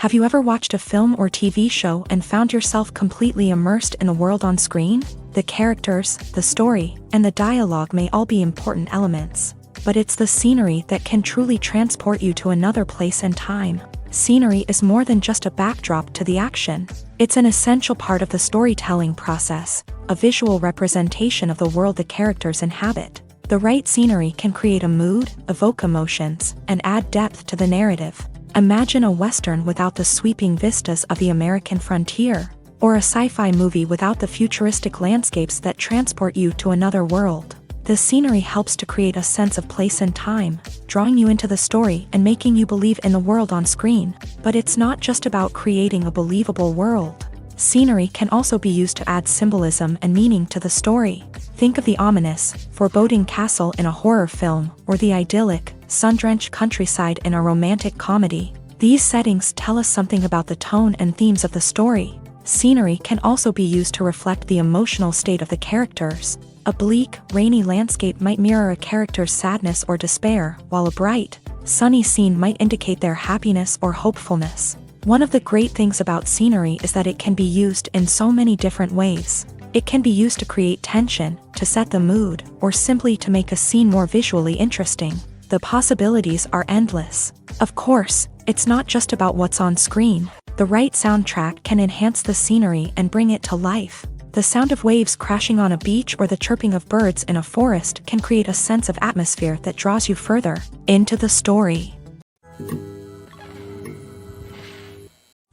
Have you ever watched a film or TV show and found yourself completely immersed in the world on screen? The characters, the story, and the dialogue may all be important elements, but it's the scenery that can truly transport you to another place and time. Scenery is more than just a backdrop to the action. It's an essential part of the storytelling process, a visual representation of the world the characters inhabit. The right scenery can create a mood, evoke emotions, and add depth to the narrative. Imagine a Western without the sweeping vistas of the American frontier, or a sci-fi movie without the futuristic landscapes that transport you to another world. The scenery helps to create a sense of place and time, drawing you into the story and making you believe in the world on screen. But it's not just about creating a believable world. Scenery can also be used to add symbolism and meaning to the story. Think of the ominous, foreboding castle in a horror film, or the idyllic, sun-drenched countryside in a romantic comedy. These settings tell us something about the tone and themes of the story. Scenery can also be used to reflect the emotional state of the characters. A bleak, rainy landscape might mirror a character's sadness or despair, while a bright, sunny scene might indicate their happiness or hopefulness. One of the great things about scenery is that it can be used in so many different ways. It can be used to create tension, to set the mood, or simply to make a scene more visually interesting. The possibilities are endless. Of course, it's not just about what's on screen. The right soundtrack can enhance the scenery and bring it to life. The sound of waves crashing on a beach or the chirping of birds in a forest can create a sense of atmosphere that draws you further into the story.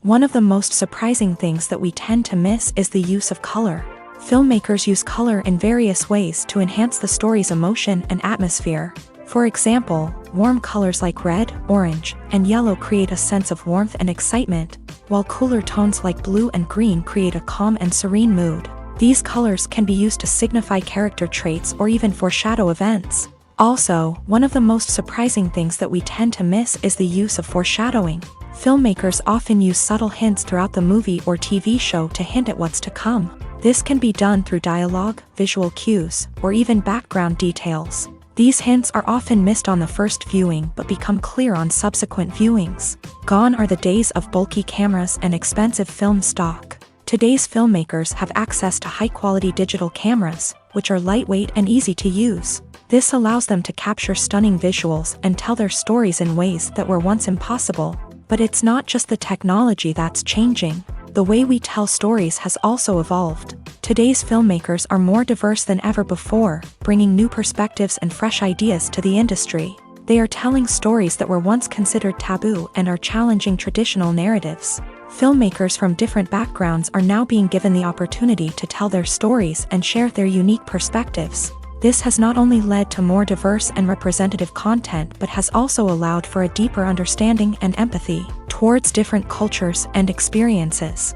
One of the most surprising things that we tend to miss is the use of color. Filmmakers use color in various ways to enhance the story's emotion and atmosphere. For example, warm colors like red, orange, and yellow create a sense of warmth and excitement, while cooler tones like blue and green create a calm and serene mood. These colors can be used to signify character traits or even foreshadow events. Also, one of the most surprising things that we tend to miss is the use of foreshadowing. Filmmakers often use subtle hints throughout the movie or TV show to hint at what's to come. This can be done through dialogue, visual cues, or even background details. These hints are often missed on the first viewing but become clear on subsequent viewings. Gone are the days of bulky cameras and expensive film stock. Today's filmmakers have access to high-quality digital cameras, which are lightweight and easy to use. This allows them to capture stunning visuals and tell their stories in ways that were once impossible. But it's not just the technology that's changing. The way we tell stories has also evolved. Today's filmmakers are more diverse than ever before, bringing new perspectives and fresh ideas to the industry. They are telling stories that were once considered taboo and are challenging traditional narratives. Filmmakers from different backgrounds are now being given the opportunity to tell their stories and share their unique perspectives. This has not only led to more diverse and representative content but has also allowed for a deeper understanding and empathy towards different cultures and experiences.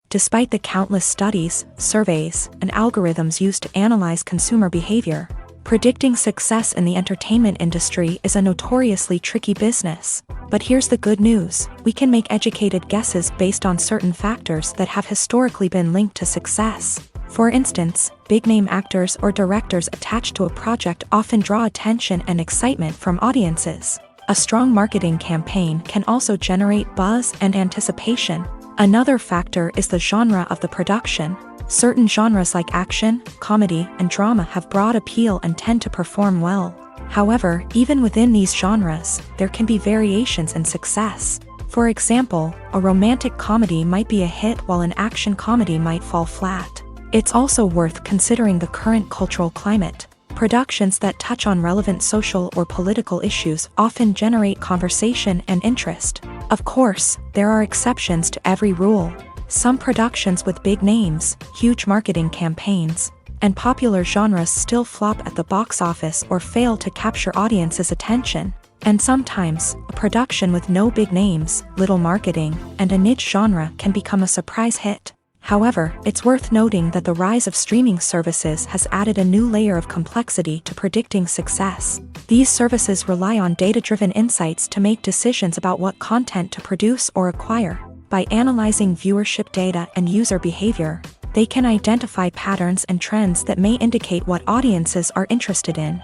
Despite the countless studies, surveys, and algorithms used to analyze consumer behavior, predicting success in the entertainment industry is a notoriously tricky business. But here's the good news: we can make educated guesses based on certain factors that have historically been linked to success. For instance, big-name actors or directors attached to a project often draw attention and excitement from audiences. A strong marketing campaign can also generate buzz and anticipation. Another factor is the genre of the production. Certain genres like action, comedy, and drama have broad appeal and tend to perform well. However, even within these genres, there can be variations in success. For example, a romantic comedy might be a hit while an action comedy might fall flat. It's also worth considering the current cultural climate. Productions that touch on relevant social or political issues often generate conversation and interest. Of course, there are exceptions to every rule. Some productions with big names, huge marketing campaigns, and popular genres still flop at the box office or fail to capture audiences' attention. And sometimes, a production with no big names, little marketing, and a niche genre can become a surprise hit. However, it's worth noting that the rise of streaming services has added a new layer of complexity to predicting success. These services rely on data-driven insights to make decisions about what content to produce or acquire. By analyzing viewership data and user behavior, they can identify patterns and trends that may indicate what audiences are interested in.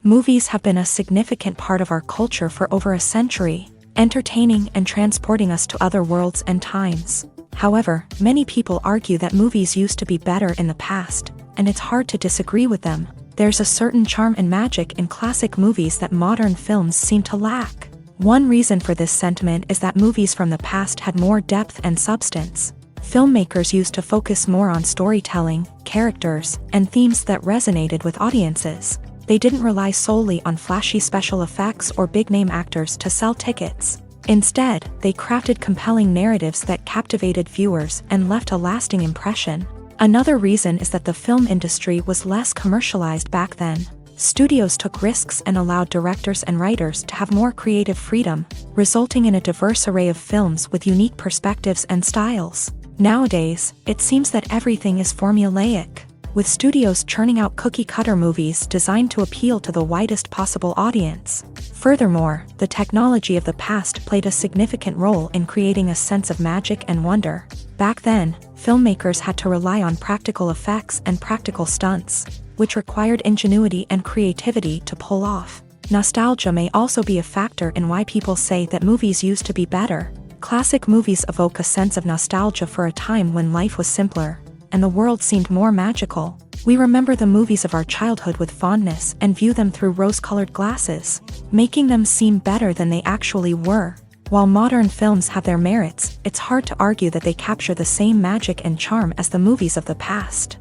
Movies have been a significant part of our culture for over a century, entertaining and transporting us to other worlds and times. However, many people argue that movies used to be better in the past, and it's hard to disagree with them. There's a certain charm and magic in classic movies that modern films seem to lack. One reason for this sentiment is that movies from the past had more depth and substance. Filmmakers used to focus more on storytelling, characters, and themes that resonated with audiences. They didn't rely solely on flashy special effects or big-name actors to sell tickets. Instead, they crafted compelling narratives that captivated viewers and left a lasting impression. Another reason is that the film industry was less commercialized back then. Studios took risks and allowed directors and writers to have more creative freedom, resulting in a diverse array of films with unique perspectives and styles. Nowadays, it seems that everything is formulaic, with studios churning out cookie-cutter movies designed to appeal to the widest possible audience. Furthermore, the technology of the past played a significant role in creating a sense of magic and wonder. Back then, filmmakers had to rely on practical effects and practical stunts, which required ingenuity and creativity to pull off. Nostalgia may also be a factor in why people say that movies used to be better. Classic movies evoke a sense of nostalgia for a time when life was simpler, and the world seemed more magical. We remember the movies of our childhood with fondness and view them through rose-colored glasses, making them seem better than they actually were. While modern films have their merits, it's hard to argue that they capture the same magic and charm as the movies of the past.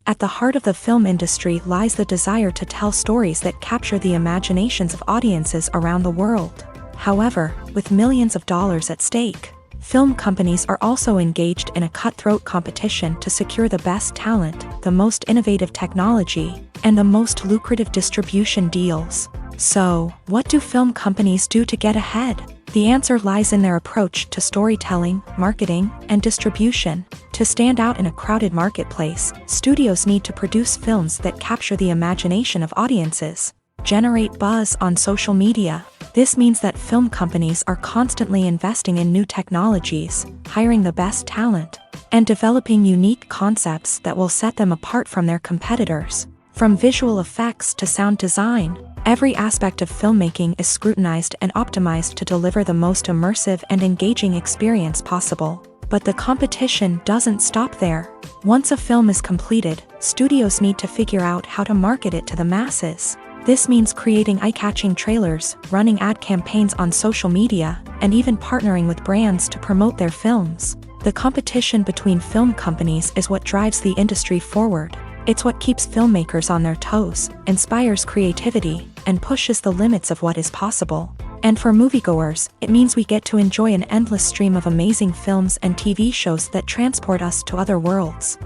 At the heart of the film industry lies the desire to tell stories that capture the imaginations of audiences around the world. However, with millions of dollars at stake, film companies are also engaged in a cutthroat competition to secure the best talent, the most innovative technology, and the most lucrative distribution deals. So, what do film companies do to get ahead? The answer lies in their approach to storytelling, marketing, and distribution. To stand out in a crowded marketplace, studios need to produce films that capture the imagination of audiences, generate buzz on social media. This means that film companies are constantly investing in new technologies, hiring the best talent, and developing unique concepts that will set them apart from their competitors. From visual effects to sound design, every aspect of filmmaking is scrutinized and optimized to deliver the most immersive and engaging experience possible. But the competition doesn't stop there. Once a film is completed, studios need to figure out how to market it to the masses. This means creating eye-catching trailers, running ad campaigns on social media, and even partnering with brands to promote their films. The competition between film companies is what drives the industry forward. It's what keeps filmmakers on their toes, inspires creativity, and pushes the limits of what is possible. And for moviegoers, it means we get to enjoy an endless stream of amazing films and TV shows that transport us to other worlds.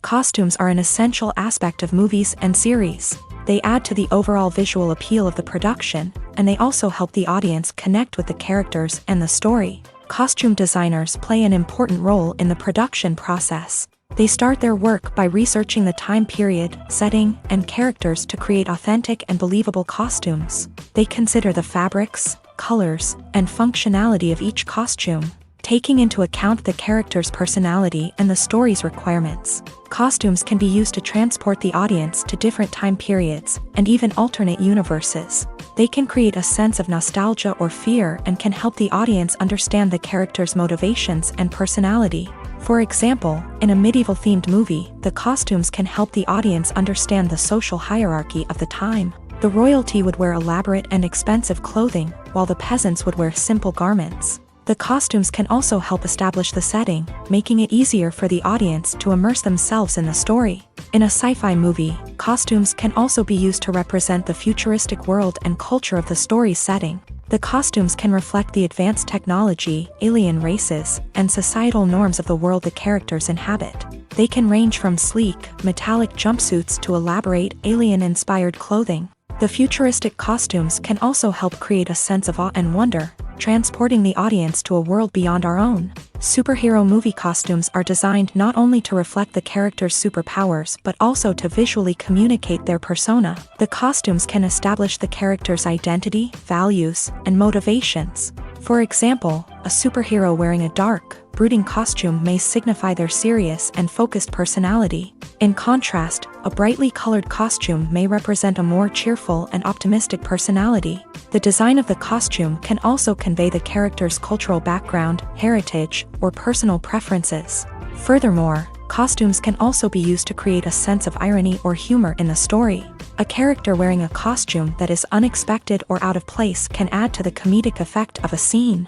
Costumes are an essential aspect of movies and series. They add to the overall visual appeal of the production, and they also help the audience connect with the characters and the story. Costume designers play an important role in the production process. They start their work by researching the time period, setting, and characters to create authentic and believable costumes. They consider the fabrics, colors, and functionality of each costume, taking into account the character's personality and the story's requirements. Costumes can be used to transport the audience to different time periods and even alternate universes. They can create a sense of nostalgia or fear and can help the audience understand the character's motivations and personality. For example, in a medieval-themed movie, the costumes can help the audience understand the social hierarchy of the time. The royalty would wear elaborate and expensive clothing, while the peasants would wear simple garments. The costumes can also help establish the setting, making it easier for the audience to immerse themselves in the story. In a sci-fi movie, costumes can also be used to represent the futuristic world and culture of the story's setting. The costumes can reflect the advanced technology, alien races, and societal norms of the world the characters inhabit. They can range from sleek, metallic jumpsuits to elaborate, alien-inspired clothing. The futuristic costumes can also help create a sense of awe and wonder, transporting the audience to a world beyond our own. Superhero movie costumes are designed not only to reflect the character's superpowers but also to visually communicate their persona. The costumes can establish the character's identity, values, and motivations. For example, a superhero wearing a dark, brooding costume may signify their serious and focused personality. In contrast, a brightly colored costume may represent a more cheerful and optimistic personality. The design of the costume can also convey the character's cultural background, heritage, or personal preferences. Furthermore, costumes can also be used to create a sense of irony or humor in the story. A character wearing a costume that is unexpected or out of place can add to the comedic effect of a scene.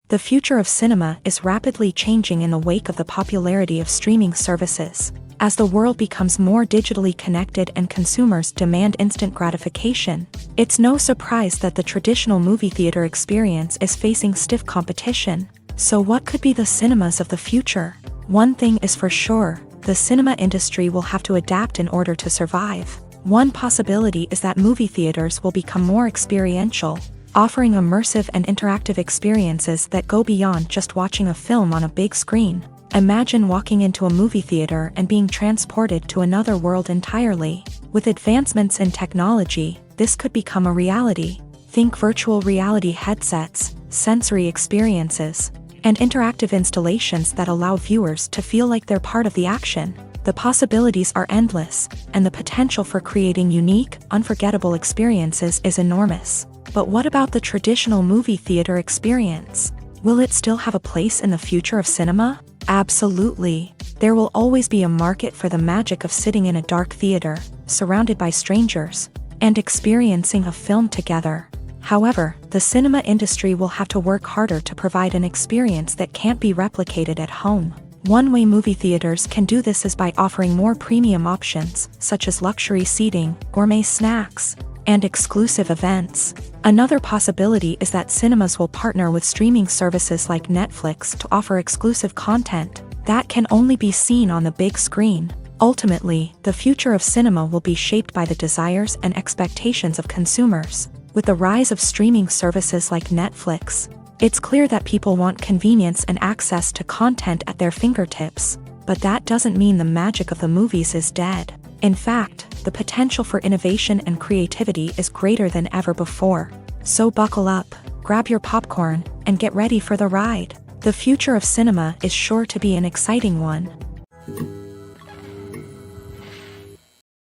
The future of cinema is rapidly changing in the wake of the popularity of streaming services. As the world becomes more digitally connected and consumers demand instant gratification, it's no surprise that the traditional movie theater experience is facing stiff competition. So what could be the cinemas of the future? One thing is for sure, the cinema industry will have to adapt in order to survive. One possibility is that movie theaters will become more experiential, offering immersive and interactive experiences that go beyond just watching a film on a big screen. Imagine walking into a movie theater and being transported to another world entirely. With advancements in technology, this could become a reality. Think virtual reality headsets, sensory experiences, and interactive installations that allow viewers to feel like they're part of the action. The possibilities are endless, and the potential for creating unique, unforgettable experiences is enormous. But what about the traditional movie theater experience? Will it still have a place in the future of cinema? Absolutely. There will always be a market for the magic of sitting in a dark theater, surrounded by strangers, and experiencing a film together. However, the cinema industry will have to work harder to provide an experience that can't be replicated at home. One way movie theaters can do this is by offering more premium options, such as luxury seating, gourmet snacks, and exclusive events. Another possibility is that cinemas will partner with streaming services like Netflix to offer exclusive content that can only be seen on the big screen. Ultimately, the future of cinema will be shaped by the desires and expectations of consumers. With the rise of streaming services like Netflix, it's clear that people want convenience and access to content at their fingertips. But that doesn't mean the magic of the movies is dead. In fact, the potential for innovation and creativity is greater than ever before. So buckle up, grab your popcorn, and get ready for the ride. The future of cinema is sure to be an exciting one.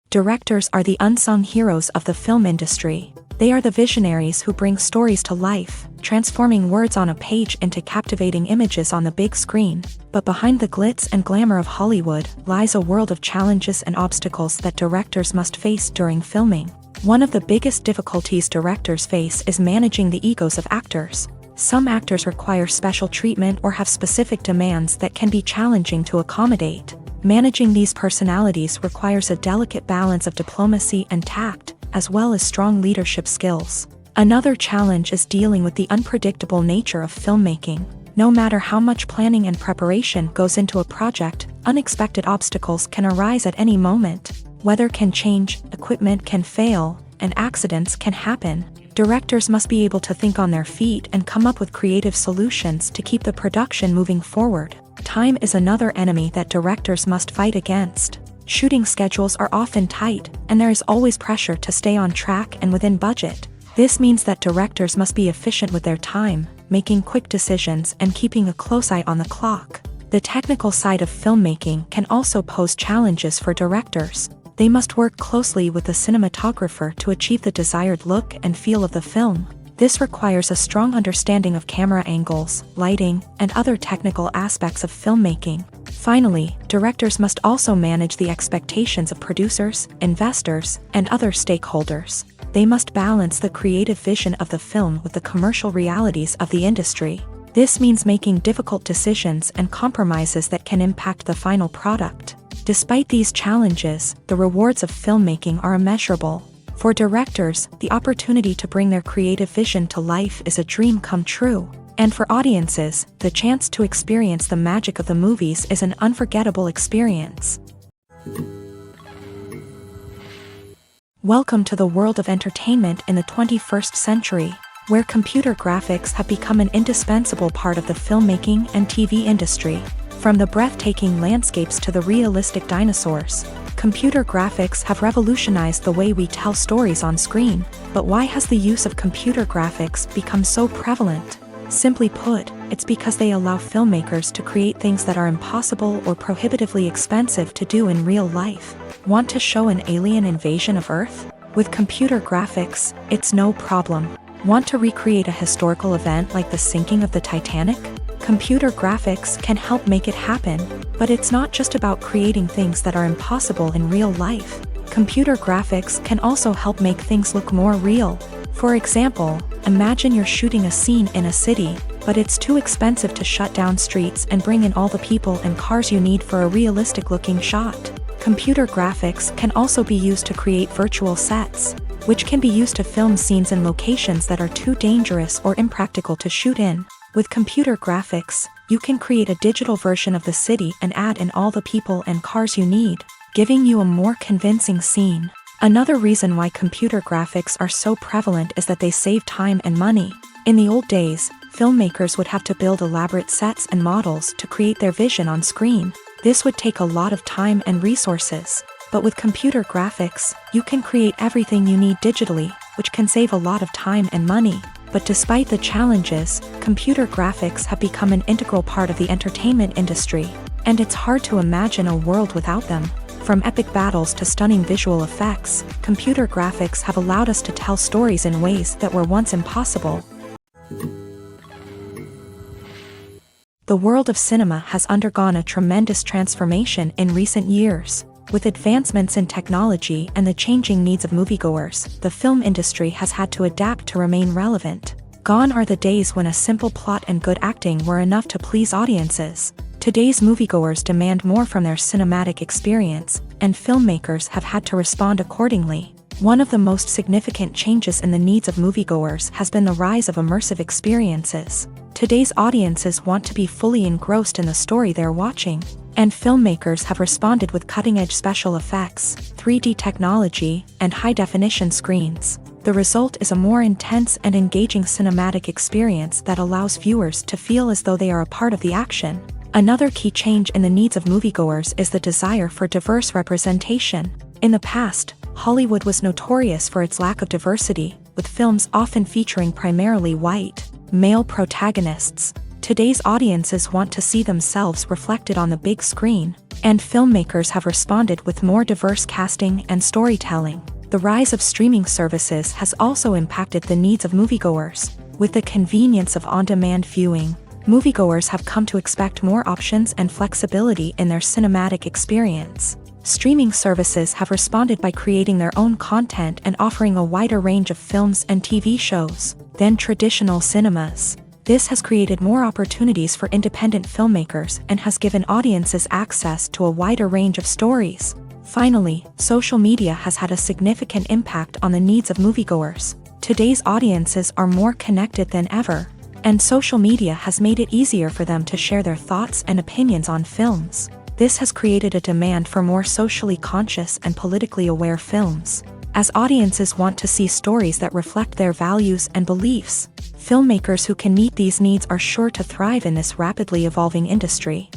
Directors are the unsung heroes of the film industry. They are the visionaries who bring stories to life, transforming words on a page into captivating images on the big screen. But behind the glitz and glamour of Hollywood lies a world of challenges and obstacles that directors must face during filming. One of the biggest difficulties directors face is managing the egos of actors. Some actors require special treatment or have specific demands that can be challenging to accommodate. Managing these personalities requires a delicate balance of diplomacy and tact, as well as strong leadership skills. Another challenge is dealing with the unpredictable nature of filmmaking. No matter how much planning and preparation goes into a project, unexpected obstacles can arise at any moment. Weather can change, equipment can fail, and accidents can happen. Directors must be able to think on their feet and come up with creative solutions to keep the production moving forward. Time is another enemy that directors must fight against. Shooting schedules are often tight, and there is always pressure to stay on track and within budget. This means that directors must be efficient with their time, making quick decisions and keeping a close eye on the clock. The technical side of filmmaking can also pose challenges for directors. They must work closely with the cinematographer to achieve the desired look and feel of the film. This requires a strong understanding of camera angles, lighting, and other technical aspects of filmmaking. Finally, directors must also manage the expectations of producers, investors, and other stakeholders. They must balance the creative vision of the film with the commercial realities of the industry. This means making difficult decisions and compromises that can impact the final product. Despite these challenges, the rewards of filmmaking are immeasurable. For directors, the opportunity to bring their creative vision to life is a dream come true. And for audiences, the chance to experience the magic of the movies is an unforgettable experience. Welcome to the world of entertainment in the 21st century, where computer graphics have become an indispensable part of the filmmaking and TV industry. From the breathtaking landscapes to the realistic dinosaurs, computer graphics have revolutionized the way we tell stories on screen. But why has the use of computer graphics become so prevalent? Simply put, it's because they allow filmmakers to create things that are impossible or prohibitively expensive to do in real life. Want to show an alien invasion of Earth? With computer graphics, it's no problem. Want to recreate a historical event like the sinking of the Titanic? Computer graphics can help make it happen. But it's not just about creating things that are impossible in real life. Computer graphics can also help make things look more real. For example, imagine you're shooting a scene in a city, but it's too expensive to shut down streets and bring in all the people and cars you need for a realistic-looking shot. Computer graphics can also be used to create virtual sets, which can be used to film scenes in locations that are too dangerous or impractical to shoot in. With computer graphics, you can create a digital version of the city and add in all the people and cars you need, giving you a more convincing scene. Another reason why computer graphics are so prevalent is that they save time and money. In the old days, filmmakers would have to build elaborate sets and models to create their vision on screen. This would take a lot of time and resources. But with computer graphics, you can create everything you need digitally, which can save a lot of time and money. But despite the challenges, computer graphics have become an integral part of the entertainment industry, and it's hard to imagine a world without them. From epic battles to stunning visual effects, computer graphics have allowed us to tell stories in ways that were once impossible. The world of cinema has undergone a tremendous transformation in recent years. With advancements in technology and the changing needs of moviegoers, the film industry has had to adapt to remain relevant. Gone are the days when a simple plot and good acting were enough to please audiences. Today's moviegoers demand more from their cinematic experience, and filmmakers have had to respond accordingly. One of the most significant changes in the needs of moviegoers has been the rise of immersive experiences. Today's audiences want to be fully engrossed in the story they're watching, and filmmakers have responded with cutting-edge special effects, 3D technology, and high-definition screens. The result is a more intense and engaging cinematic experience that allows viewers to feel as though they are a part of the action. Another key change in the needs of moviegoers is the desire for diverse representation. In the past, Hollywood was notorious for its lack of diversity, with films often featuring primarily white, male protagonists. Today's audiences want to see themselves reflected on the big screen, and filmmakers have responded with more diverse casting and storytelling. The rise of streaming services has also impacted the needs of moviegoers. With the convenience of on-demand viewing, moviegoers have come to expect more options and flexibility in their cinematic experience. Streaming services have responded by creating their own content and offering a wider range of films and TV shows than traditional cinemas. This has created more opportunities for independent filmmakers and has given audiences access to a wider range of stories. Finally, social media has had a significant impact on the needs of moviegoers. Today's audiences are more connected than ever, and social media has made it easier for them to share their thoughts and opinions on films. This has created a demand for more socially conscious and politically aware films. As audiences want to see stories that reflect their values and beliefs, filmmakers who can meet these needs are sure to thrive in this rapidly evolving industry.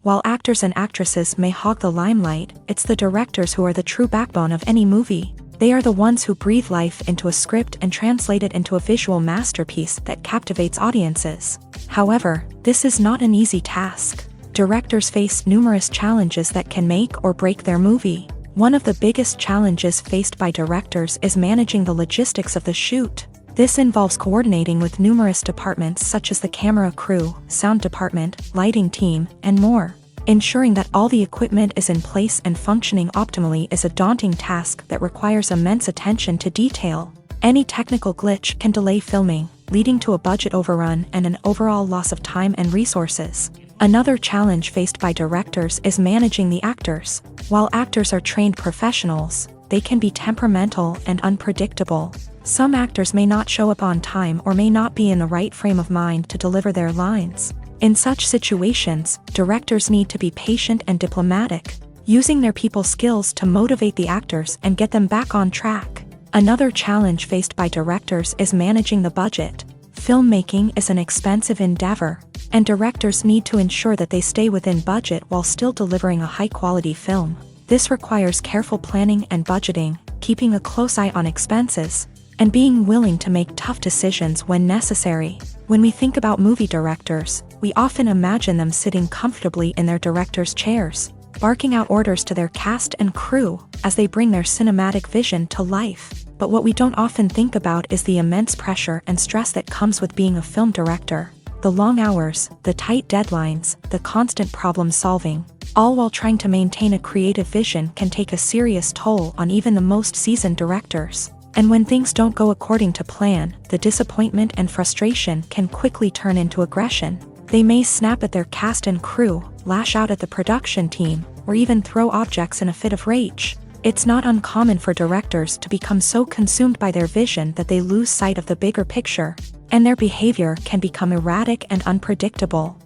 While actors and actresses may hog the limelight, it's the directors who are the true backbone of any movie. They are the ones who breathe life into a script and translate it into a visual masterpiece that captivates audiences. However, this is not an easy task. Directors face numerous challenges that can make or break their movie. One of the biggest challenges faced by directors is managing the logistics of the shoot. This involves coordinating with numerous departments such as the camera crew, sound department, lighting team, and more. Ensuring that all the equipment is in place and functioning optimally is a daunting task that requires immense attention to detail. Any technical glitch can delay filming, leading to a budget overrun and an overall loss of time and resources. Another challenge faced by directors is managing the actors. While actors are trained professionals, they can be temperamental and unpredictable. Some actors may not show up on time or may not be in the right frame of mind to deliver their lines. In such situations, directors need to be patient and diplomatic, using their people skills to motivate the actors and get them back on track. Another challenge faced by directors is managing the budget. Filmmaking is an expensive endeavor, and directors need to ensure that they stay within budget while still delivering a high-quality film. This requires careful planning and budgeting, keeping a close eye on expenses, and being willing to make tough decisions when necessary. When we think about movie directors, we often imagine them sitting comfortably in their director's chairs, barking out orders to their cast and crew as they bring their cinematic vision to life. But what we don't often think about is the immense pressure and stress that comes with being a film director. The long hours, the tight deadlines, the constant problem solving, all while trying to maintain a creative vision can take a serious toll on even the most seasoned directors. And when things don't go according to plan, the disappointment and frustration can quickly turn into aggression. They may snap at their cast and crew, lash out at the production team, or even throw objects in a fit of rage. It's not uncommon for directors to become so consumed by their vision that they lose sight of the bigger picture, and their behavior can become erratic and unpredictable.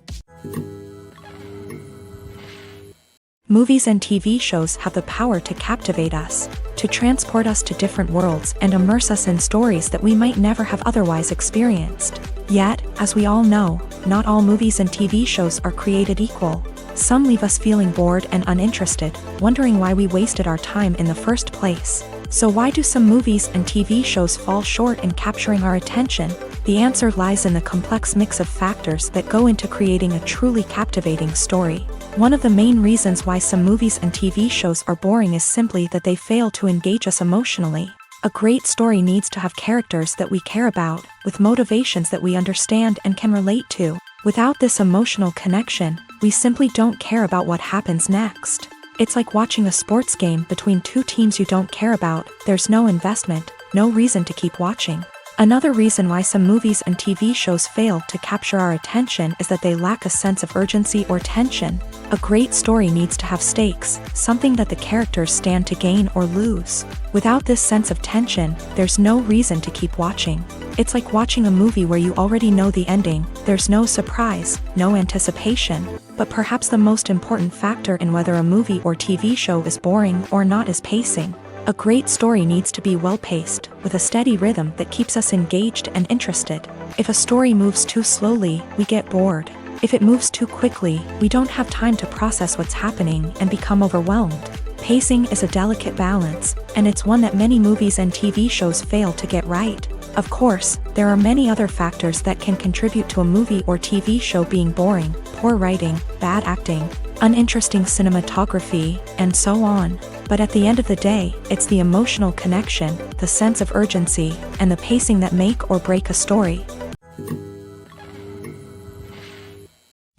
Movies and TV shows have the power to captivate us, to transport us to different worlds and immerse us in stories that we might never have otherwise experienced. Yet, as we all know, not all movies and TV shows are created equal. Some leave us feeling bored and uninterested, wondering why we wasted our time in the first place. So why do some movies and TV shows fall short in capturing our attention? The answer lies in the complex mix of factors that go into creating a truly captivating story. One of the main reasons why some movies and TV shows are boring is simply that they fail to engage us emotionally. A great story needs to have characters that we care about, with motivations that we understand and can relate to. Without this emotional connection, we simply don't care about what happens next. It's like watching a sports game between two teams you don't care about. There's no investment, no reason to keep watching. Another reason why some movies and TV shows fail to capture our attention is that they lack a sense of urgency or tension. A great story needs to have stakes, something that the characters stand to gain or lose. Without this sense of tension, there's no reason to keep watching. It's like watching a movie where you already know the ending. There's no surprise, no anticipation. But perhaps the most important factor in whether a movie or TV show is boring or not is pacing. A great story needs to be well-paced, with a steady rhythm that keeps us engaged and interested. If a story moves too slowly, we get bored. If it moves too quickly, we don't have time to process what's happening and become overwhelmed. Pacing is a delicate balance, and it's one that many movies and TV shows fail to get right. Of course, there are many other factors that can contribute to a movie or TV show being boring: poor writing, bad acting, uninteresting cinematography, and so on. But at the end of the day, it's the emotional connection, the sense of urgency, and the pacing that make or break a story.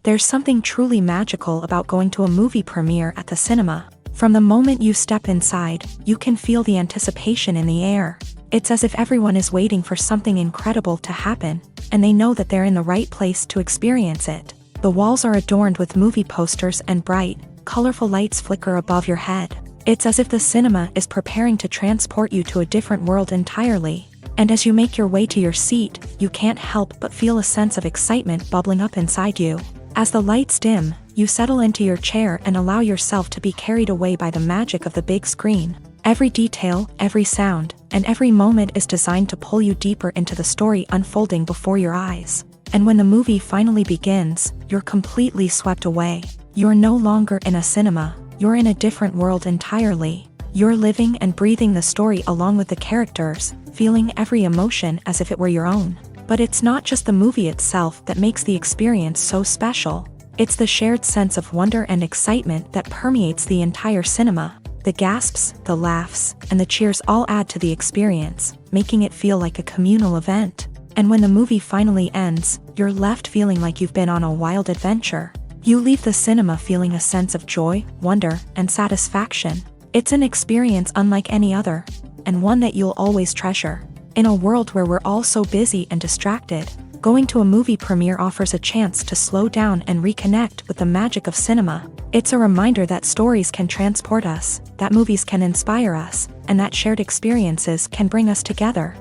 There's something truly magical about going to a movie premiere at the cinema. From the moment you step inside, you can feel the anticipation in the air. It's as if everyone is waiting for something incredible to happen, and they know that they're in the right place to experience it. The walls are adorned with movie posters and bright, colorful lights flicker above your head. It's as if the cinema is preparing to transport you to a different world entirely. And as you make your way to your seat, you can't help but feel a sense of excitement bubbling up inside you. As the lights dim, you settle into your chair and allow yourself to be carried away by the magic of the big screen. Every detail, every sound, and every moment is designed to pull you deeper into the story unfolding before your eyes. And when the movie finally begins, you're completely swept away. You're no longer in a cinema. You're in a different world entirely. You're living and breathing the story along with the characters, feeling every emotion as if it were your own. But it's not just the movie itself that makes the experience so special. It's the shared sense of wonder and excitement that permeates the entire cinema. The gasps, the laughs, and the cheers all add to the experience, making it feel like a communal event. And when the movie finally ends, you're left feeling like you've been on a wild adventure. You leave the cinema feeling a sense of joy, wonder, and satisfaction. It's an experience unlike any other, and one that you'll always treasure. In a world where we're all so busy and distracted, going to a movie premiere offers a chance to slow down and reconnect with the magic of cinema. It's a reminder that stories can transport us, that movies can inspire us, and that shared experiences can bring us together.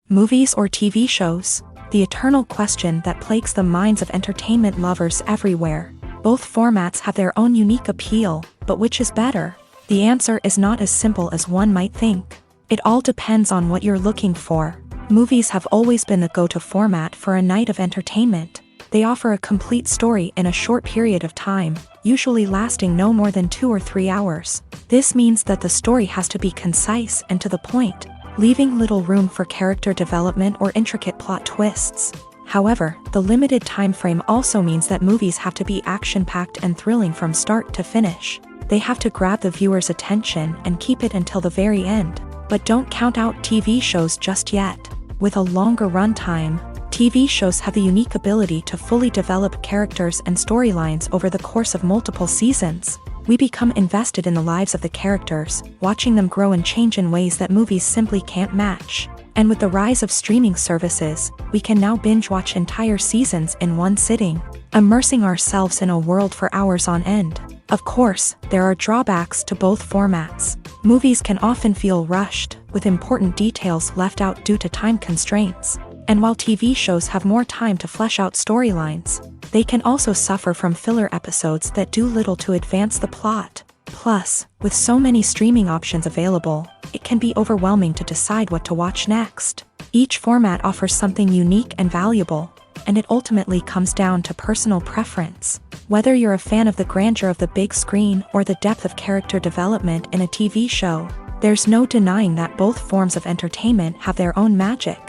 Movies or TV shows? The eternal question that plagues the minds of entertainment lovers everywhere. Both formats have their own unique appeal, but which is better? The answer is not as simple as one might think. It all depends on what you're looking for. Movies have always been the go-to format for a night of entertainment. They offer a complete story in a short period of time, usually lasting no more than 2 or 3 hours. This means that the story has to be concise and to the point, leaving little room for character development or intricate plot twists. However, the limited time frame also means that movies have to be action-packed and thrilling from start to finish. They have to grab the viewer's attention and keep it until the very end. But don't count out TV shows just yet. With a longer runtime, TV shows have the unique ability to fully develop characters and storylines over the course of multiple seasons. We become invested in the lives of the characters, watching them grow and change in ways that movies simply can't match. And with the rise of streaming services, we can now binge-watch entire seasons in one sitting, immersing ourselves in a world for hours on end. Of course, there are drawbacks to both formats. Movies can often feel rushed, with important details left out due to time constraints. And while TV shows have more time to flesh out storylines, they can also suffer from filler episodes that do little to advance the plot. Plus, with so many streaming options available, it can be overwhelming to decide what to watch next. Each format offers something unique and valuable, and it ultimately comes down to personal preference. Whether you're a fan of the grandeur of the big screen or the depth of character development in a TV show, there's no denying that both forms of entertainment have their own magic.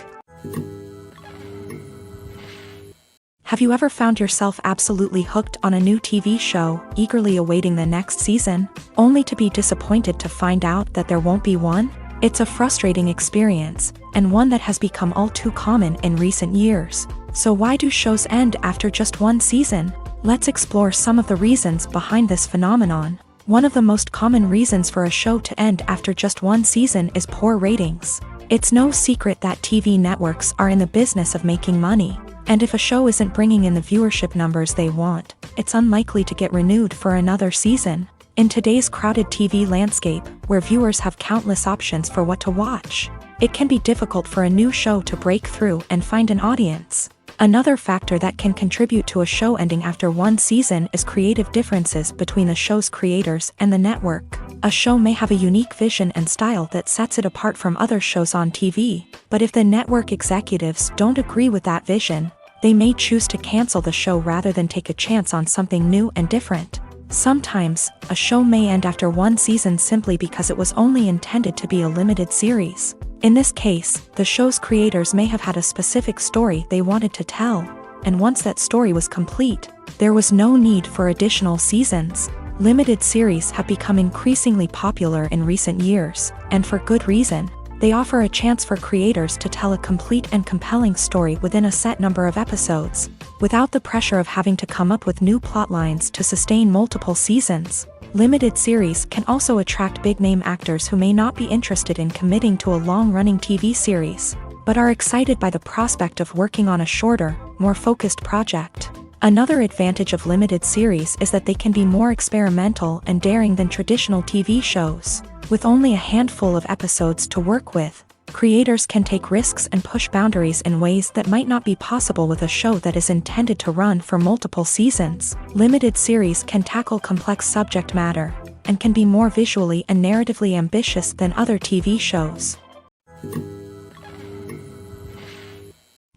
Have you ever found yourself absolutely hooked on a new TV show, eagerly awaiting the next season, only to be disappointed to find out that there won't be one? It's a frustrating experience, and one that has become all too common in recent years. So why do shows end after just one season? Let's explore some of the reasons behind this phenomenon. One of the most common reasons for a show to end after just one season is poor ratings. It's no secret that TV networks are in the business of making money, and if a show isn't bringing in the viewership numbers they want, it's unlikely to get renewed for another season. In today's crowded TV landscape, where viewers have countless options for what to watch, it can be difficult for a new show to break through and find an audience. Another factor that can contribute to a show ending after one season is creative differences between the show's creators and the network. A show may have a unique vision and style that sets it apart from other shows on TV, but if the network executives don't agree with that vision, they may choose to cancel the show rather than take a chance on something new and different. Sometimes, a show may end after one season simply because it was only intended to be a limited series. In this case, the show's creators may have had a specific story they wanted to tell, and once that story was complete, there was no need for additional seasons. Limited series have become increasingly popular in recent years, and for good reason. They offer a chance for creators to tell a complete and compelling story within a set number of episodes, without the pressure of having to come up with new plotlines to sustain multiple seasons. Limited series can also attract big-name actors who may not be interested in committing to a long-running TV series, but are excited by the prospect of working on a shorter, more focused project. Another advantage of limited series is that they can be more experimental and daring than traditional TV shows. With only a handful of episodes to work with, creators can take risks and push boundaries in ways that might not be possible with a show that is intended to run for multiple seasons. Limited series can tackle complex subject matter, and can be more visually and narratively ambitious than other TV shows.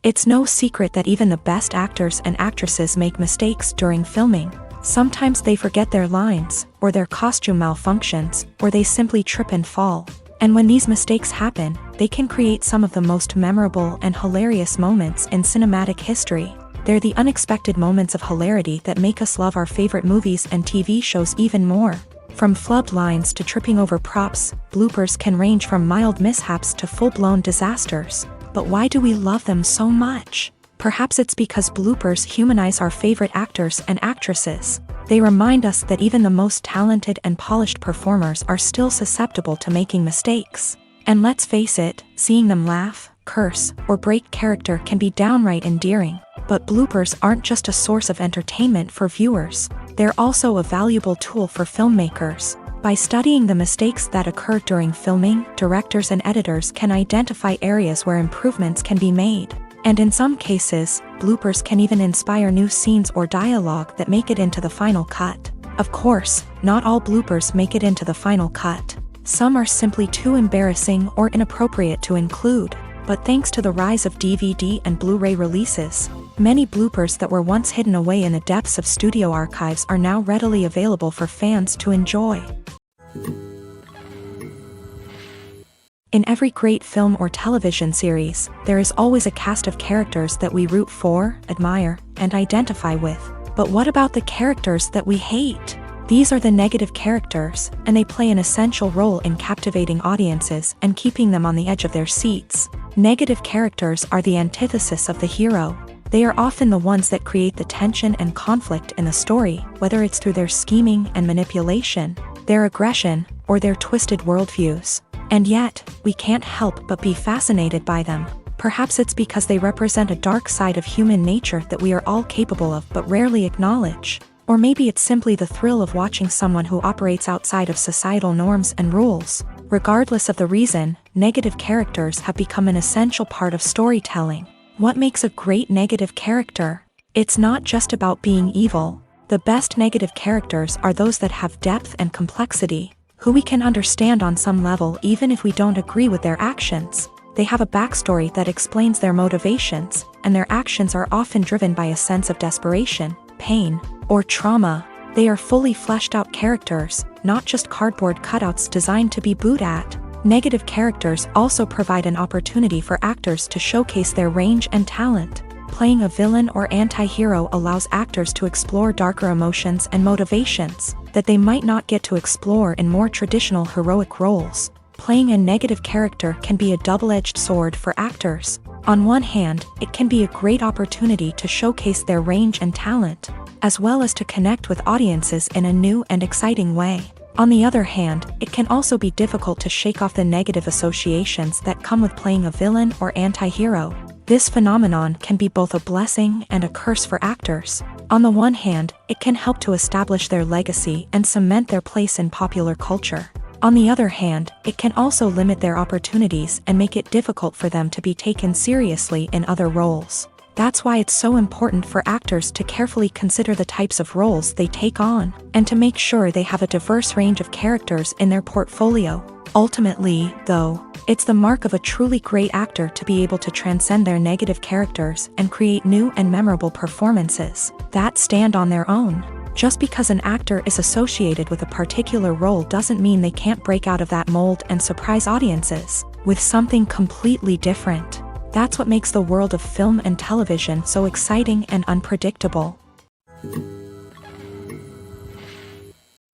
It's no secret that even the best actors and actresses make mistakes during filming. Sometimes they forget their lines, or their costume malfunctions, or they simply trip and fall. And when these mistakes happen, they can create some of the most memorable and hilarious moments in cinematic history. They're the unexpected moments of hilarity that make us love our favorite movies and TV shows even more. From flubbed lines to tripping over props, bloopers can range from mild mishaps to full-blown disasters. But why do we love them so much? Perhaps it's because bloopers humanize our favorite actors and actresses. They remind us that even the most talented and polished performers are still susceptible to making mistakes. And let's face it, seeing them laugh, curse, or break character can be downright endearing. But bloopers aren't just a source of entertainment for viewers. They're also a valuable tool for filmmakers. By studying the mistakes that occur during filming, directors and editors can identify areas where improvements can be made. And in some cases, bloopers can even inspire new scenes or dialogue that make it into the final cut. Of course, not all bloopers make it into the final cut. Some are simply too embarrassing or inappropriate to include. But thanks to the rise of DVD and Blu-ray releases, many bloopers that were once hidden away in the depths of studio archives are now readily available for fans to enjoy. In every great film or television series, there is always a cast of characters that we root for, admire, and identify with. But what about the characters that we hate? These are the negative characters, and they play an essential role in captivating audiences and keeping them on the edge of their seats. Negative characters are the antithesis of the hero. They are often the ones that create the tension and conflict in the story, whether it's through their scheming and manipulation, their aggression, or their twisted worldviews. And yet, we can't help but be fascinated by them. Perhaps it's because they represent a dark side of human nature that we are all capable of but rarely acknowledge. Or maybe it's simply the thrill of watching someone who operates outside of societal norms and rules. Regardless of the reason, negative characters have become an essential part of storytelling. What makes a great negative character? It's not just about being evil. The best negative characters are those that have depth and complexity, who we can understand on some level even if we don't agree with their actions. They have a backstory that explains their motivations, and their actions are often driven by a sense of desperation, pain, or trauma. They are fully fleshed out characters, not just cardboard cutouts designed to be booed at. Negative characters also provide an opportunity for actors to showcase their range and talent. Playing a villain or anti-hero allows actors to explore darker emotions and motivations that they might not get to explore in more traditional heroic roles. Playing a negative character can be a double-edged sword for actors. On one hand, it can be a great opportunity to showcase their range and talent, as well as to connect with audiences in a new and exciting way. On the other hand, it can also be difficult to shake off the negative associations that come with playing a villain or anti-hero. This phenomenon can be both a blessing and a curse for actors. On the one hand, it can help to establish their legacy and cement their place in popular culture. On the other hand, it can also limit their opportunities and make it difficult for them to be taken seriously in other roles. That's why it's so important for actors to carefully consider the types of roles they take on, and to make sure they have a diverse range of characters in their portfolio. Ultimately, though, it's the mark of a truly great actor to be able to transcend their negative characters and create new and memorable performances that stand on their own. Just because an actor is associated with a particular role doesn't mean they can't break out of that mold and surprise audiences with something completely different. That's what makes the world of film and television so exciting and unpredictable.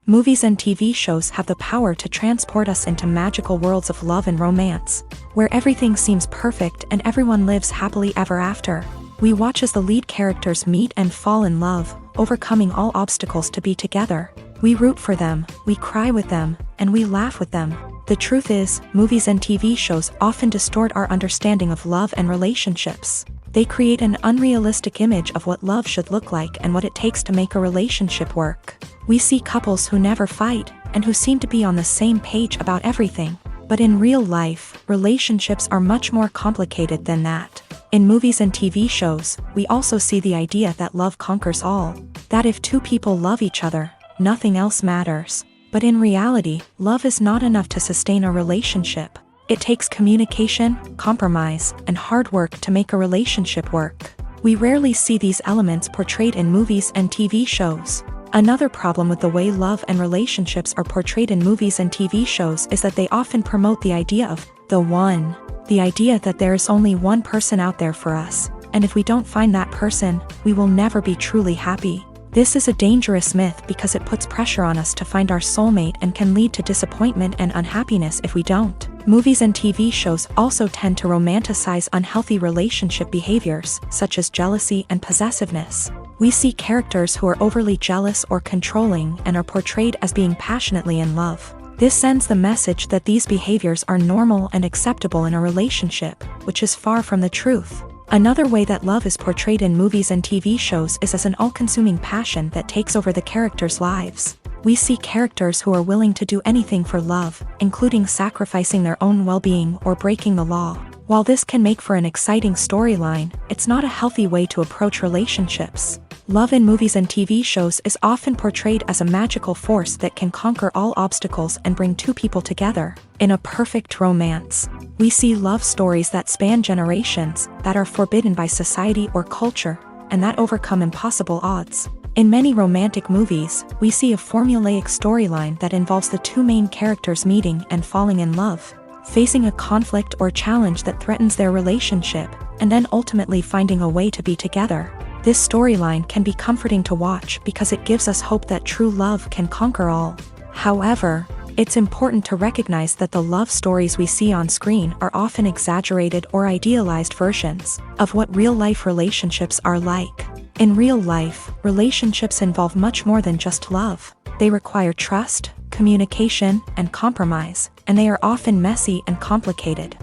Movies and TV shows have the power to transport us into magical worlds of love and romance, where everything seems perfect and everyone lives happily ever after. We watch as the lead characters meet and fall in love, overcoming all obstacles to be together. We root for them, we cry with them, and we laugh with them. The truth is, movies and TV shows often distort our understanding of love and relationships. They create an unrealistic image of what love should look like and what it takes to make a relationship work. We see couples who never fight, and who seem to be on the same page about everything. But in real life, relationships are much more complicated than that. In movies and TV shows, we also see the idea that love conquers all. That if two people love each other, nothing else matters. But in reality, love is not enough to sustain a relationship. It takes communication, compromise, and hard work to make a relationship work. We rarely see these elements portrayed in movies and TV shows. Another problem with the way love and relationships are portrayed in movies and TV shows is that they often promote the idea of the one. The idea that there is only one person out there for us, and if we don't find that person, we will never be truly happy. This is a dangerous myth because it puts pressure on us to find our soulmate and can lead to disappointment and unhappiness if we don't. Movies and TV shows also tend to romanticize unhealthy relationship behaviors, such as jealousy and possessiveness. We see characters who are overly jealous or controlling and are portrayed as being passionately in love. This sends the message that these behaviors are normal and acceptable in a relationship, which is far from the truth. Another way that love is portrayed in movies and TV shows is as an all-consuming passion that takes over the characters' lives. We see characters who are willing to do anything for love, including sacrificing their own well-being or breaking the law. While this can make for an exciting storyline, it's not a healthy way to approach relationships. Love in movies and TV shows is often portrayed as a magical force that can conquer all obstacles and bring two people together in a perfect romance. We see love stories that span generations, that are forbidden by society or culture, and that overcome impossible odds. In many romantic movies, we see a formulaic storyline that involves the two main characters meeting and falling in love, facing a conflict or challenge that threatens their relationship, and then ultimately finding a way to be together. This storyline can be comforting to watch because it gives us hope that true love can conquer all. However, it's important to recognize that the love stories we see on screen are often exaggerated or idealized versions of what real-life relationships are like. In real life, relationships involve much more than just love. They require trust, communication, and compromise, and they are often messy and complicated.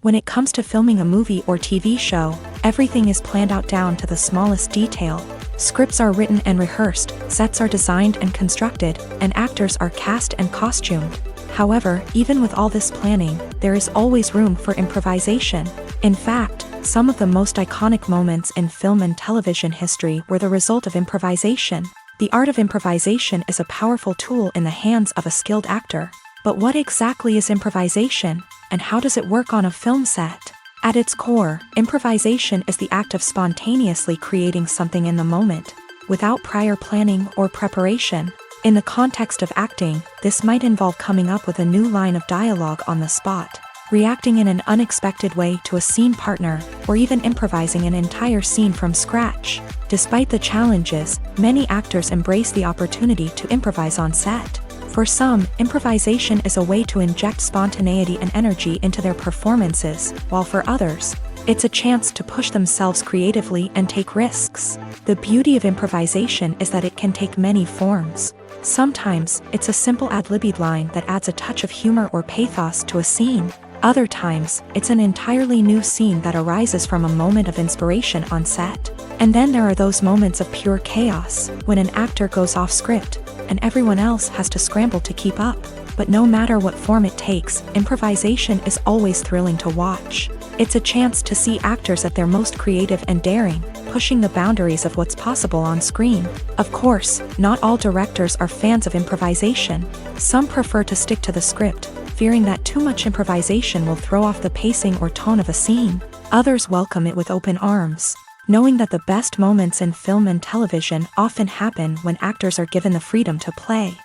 When it comes to filming a movie or TV show, everything is planned out down to the smallest detail. Scripts are written and rehearsed, sets are designed and constructed, and actors are cast and costumed. However, even with all this planning, there is always room for improvisation. In fact, some of the most iconic moments in film and television history were the result of improvisation. The art of improvisation is a powerful tool in the hands of a skilled actor. But what exactly is improvisation, and how does it work on a film set? At its core, improvisation is the act of spontaneously creating something in the moment, without prior planning or preparation. In the context of acting, this might involve coming up with a new line of dialogue on the spot, reacting in an unexpected way to a scene partner, or even improvising an entire scene from scratch. Despite the challenges, many actors embrace the opportunity to improvise on set. For some, improvisation is a way to inject spontaneity and energy into their performances, while for others, it's a chance to push themselves creatively and take risks. The beauty of improvisation is that it can take many forms. Sometimes, it's a simple ad-libbed line that adds a touch of humor or pathos to a scene. Other times, it's an entirely new scene that arises from a moment of inspiration on set. And then there are those moments of pure chaos, when an actor goes off script, and everyone else has to scramble to keep up. But no matter what form it takes, improvisation is always thrilling to watch. It's a chance to see actors at their most creative and daring, pushing the boundaries of what's possible on screen. Of course, not all directors are fans of improvisation. Some prefer to stick to the script, fearing that too much improvisation will throw off the pacing or tone of a scene. Others welcome it with open arms, knowing that the best moments in film and television often happen when actors are given the freedom to play.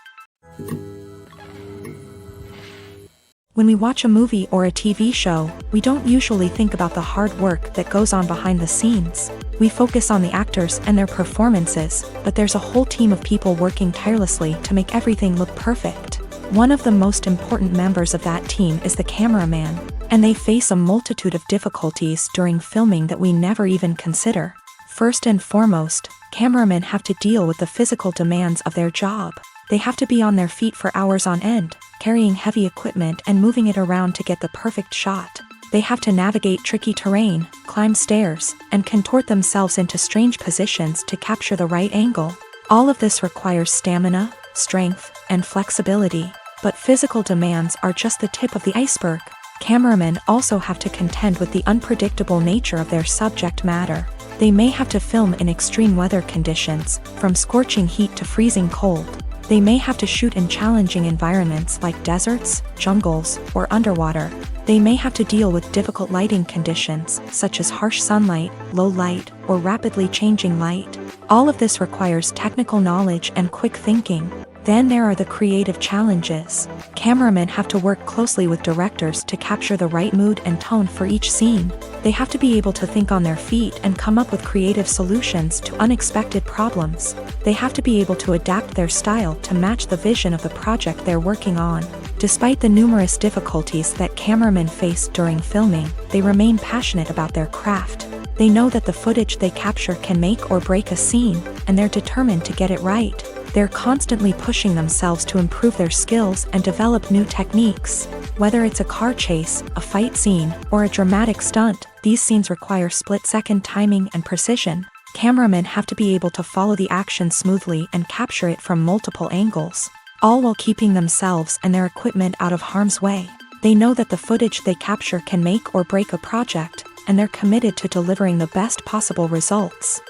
When we watch a movie or a TV show, we don't usually think about the hard work that goes on behind the scenes. We focus on the actors and their performances, but there's a whole team of people working tirelessly to make everything look perfect. One of the most important members of that team is the cameraman, and they face a multitude of difficulties during filming that we never even consider. First and foremost, cameramen have to deal with the physical demands of their job. They have to be on their feet for hours on end, carrying heavy equipment and moving it around to get the perfect shot. They have to navigate tricky terrain, climb stairs, and contort themselves into strange positions to capture the right angle. All of this requires stamina, strength, and flexibility. But physical demands are just the tip of the iceberg. Cameramen also have to contend with the unpredictable nature of their subject matter. They may have to film in extreme weather conditions, from scorching heat to freezing cold. They may have to shoot in challenging environments like deserts, jungles, or underwater. They may have to deal with difficult lighting conditions, such as harsh sunlight, low light, or rapidly changing light. All of this requires technical knowledge and quick thinking. Then there are the creative challenges. Cameramen have to work closely with directors to capture the right mood and tone for each scene. They have to be able to think on their feet and come up with creative solutions to unexpected problems. They have to be able to adapt their style to match the vision of the project they're working on. Despite the numerous difficulties that cameramen face during filming, they remain passionate about their craft. They know that the footage they capture can make or break a scene, and they're determined to get it right. They're constantly pushing themselves to improve their skills and develop new techniques. Whether it's a car chase, a fight scene, or a dramatic stunt, these scenes require split-second timing and precision. Cameramen have to be able to follow the action smoothly and capture it from multiple angles, all while keeping themselves and their equipment out of harm's way. They know that the footage they capture can make or break a project, and they're committed to delivering the best possible results.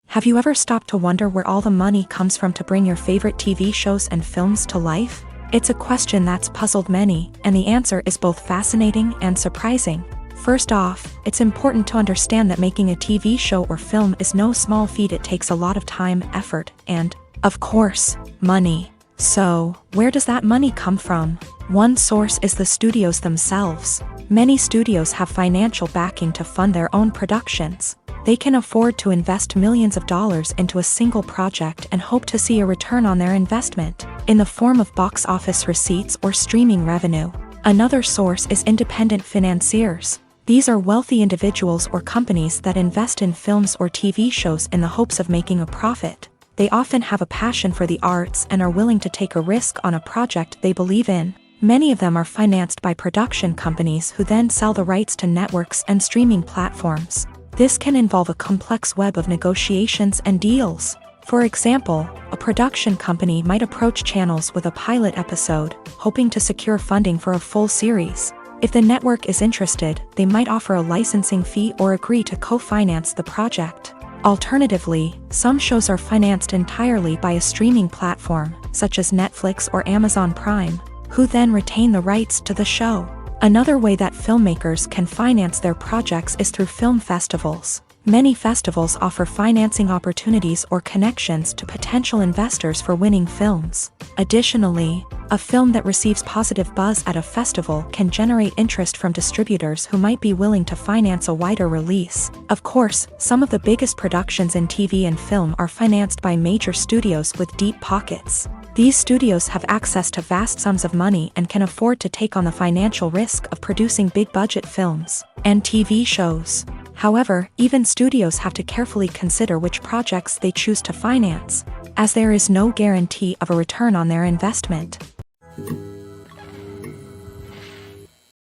Have you ever stopped to wonder where all the money comes from to bring your favorite TV shows and films to life? It's a question that's puzzled many, and the answer is both fascinating and surprising. First off, it's important to understand that making a TV show or film is no small feat. It takes a lot of time, effort, and, of course, money. So, where does that money come from? One source is the studios themselves. Many studios have financial backing to fund their own productions. They can afford to invest millions of dollars into a single project and hope to see a return on their investment, in the form of box office receipts or streaming revenue. Another source is independent financiers. These are wealthy individuals or companies that invest in films or TV shows in the hopes of making a profit. They often have a passion for the arts and are willing to take a risk on a project they believe in. Many of them are financed by production companies who then sell the rights to networks and streaming platforms. This can involve a complex web of negotiations and deals. For example, a production company might approach channels with a pilot episode, hoping to secure funding for a full series. If the network is interested, they might offer a licensing fee or agree to co-finance the project. Alternatively, some shows are financed entirely by a streaming platform, such as Netflix or Amazon Prime, who then retain the rights to the show. Another way that filmmakers can finance their projects is through film festivals. Many festivals offer financing opportunities or connections to potential investors for winning films. Additionally, a film that receives positive buzz at a festival can generate interest from distributors who might be willing to finance a wider release. Of course, some of the biggest productions in TV and film are financed by major studios with deep pockets. These studios have access to vast sums of money and can afford to take on the financial risk of producing big-budget films and TV shows. However, even studios have to carefully consider which projects they choose to finance, as there is no guarantee of a return on their investment.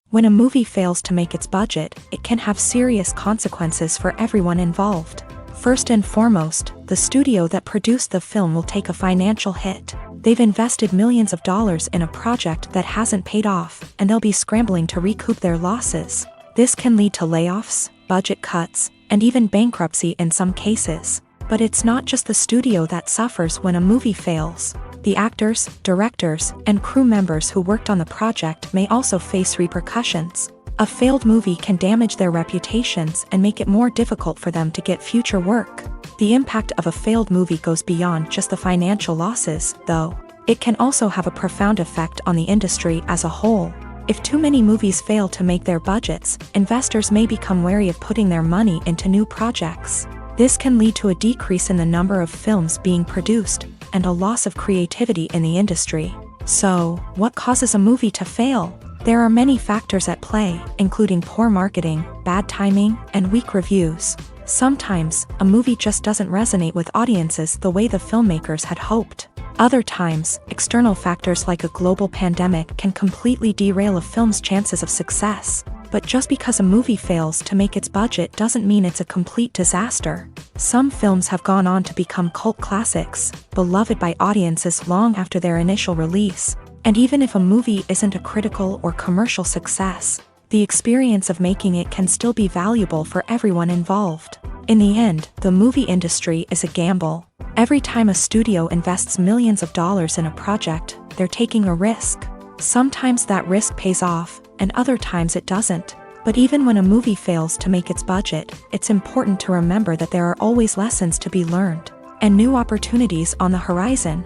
When a movie fails to make its budget, it can have serious consequences for everyone involved. First and foremost, the studio that produced the film will take a financial hit. They've invested millions of dollars in a project that hasn't paid off, and they'll be scrambling to recoup their losses. This can lead to layoffs, budget cuts, and even bankruptcy in some cases. But it's not just the studio that suffers when a movie fails. The actors, directors, and crew members who worked on the project may also face repercussions. A failed movie can damage their reputations and make it more difficult for them to get future work. The impact of a failed movie goes beyond just the financial losses, though. It can also have a profound effect on the industry as a whole. If too many movies fail to make their budgets, investors may become wary of putting their money into new projects. This can lead to a decrease in the number of films being produced, and a loss of creativity in the industry. So, what causes a movie to fail? There are many factors at play, including poor marketing, bad timing, and weak reviews. Sometimes, a movie just doesn't resonate with audiences the way the filmmakers had hoped. Other times, external factors like a global pandemic can completely derail a film's chances of success. But just because a movie fails to make its budget doesn't mean it's a complete disaster. Some films have gone on to become cult classics, beloved by audiences long after their initial release. And even if a movie isn't a critical or commercial success, the experience of making it can still be valuable for everyone involved. In the end, the movie industry is a gamble. Every time a studio invests millions of dollars in a project, they're taking a risk. Sometimes that risk pays off, and other times it doesn't. But even when a movie fails to make its budget, it's important to remember that there are always lessons to be learned, and new opportunities on the horizon.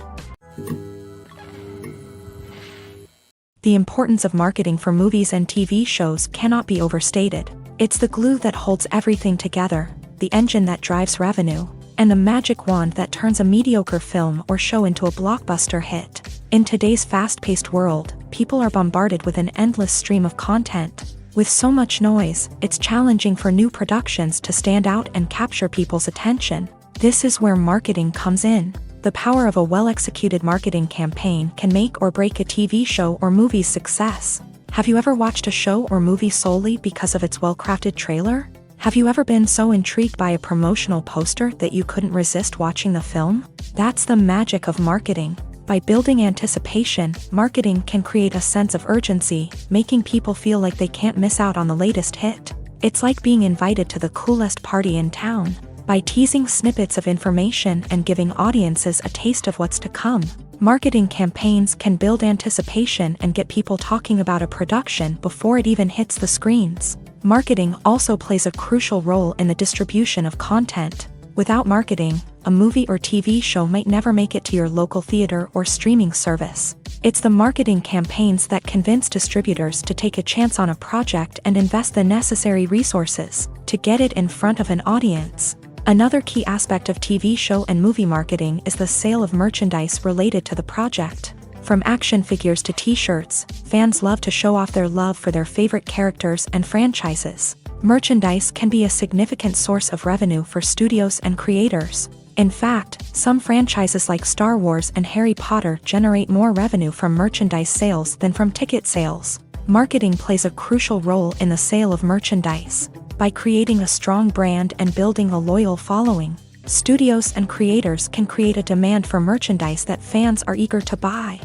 The importance of marketing for movies and TV shows cannot be overstated. It's the glue that holds everything together, the engine that drives revenue, and the magic wand that turns a mediocre film or show into a blockbuster hit. In today's fast-paced world, people are bombarded with an endless stream of content. With so much noise, it's challenging for new productions to stand out and capture people's attention. This is where marketing comes in. The power of a well-executed marketing campaign can make or break a TV show or movie's success. Have you ever watched a show or movie solely because of its well-crafted trailer? Have you ever been so intrigued by a promotional poster that you couldn't resist watching the film? That's the magic of marketing. By building anticipation, marketing can create a sense of urgency, making people feel like they can't miss out on the latest hit. It's like being invited to the coolest party in town. By teasing snippets of information and giving audiences a taste of what's to come, marketing campaigns can build anticipation and get people talking about a production before it even hits the screens. Marketing also plays a crucial role in the distribution of content. Without marketing, a movie or TV show might never make it to your local theater or streaming service. It's the marketing campaigns that convince distributors to take a chance on a project and invest the necessary resources to get it in front of an audience. Another key aspect of TV show and movie marketing is the sale of merchandise related to the project. From action figures to t-shirts, fans love to show off their love for their favorite characters and franchises. Merchandise can be a significant source of revenue for studios and creators. In fact, some franchises like Star Wars and Harry Potter generate more revenue from merchandise sales than from ticket sales. Marketing plays a crucial role in the sale of merchandise. By creating a strong brand and building a loyal following, studios and creators can create a demand for merchandise that fans are eager to buy.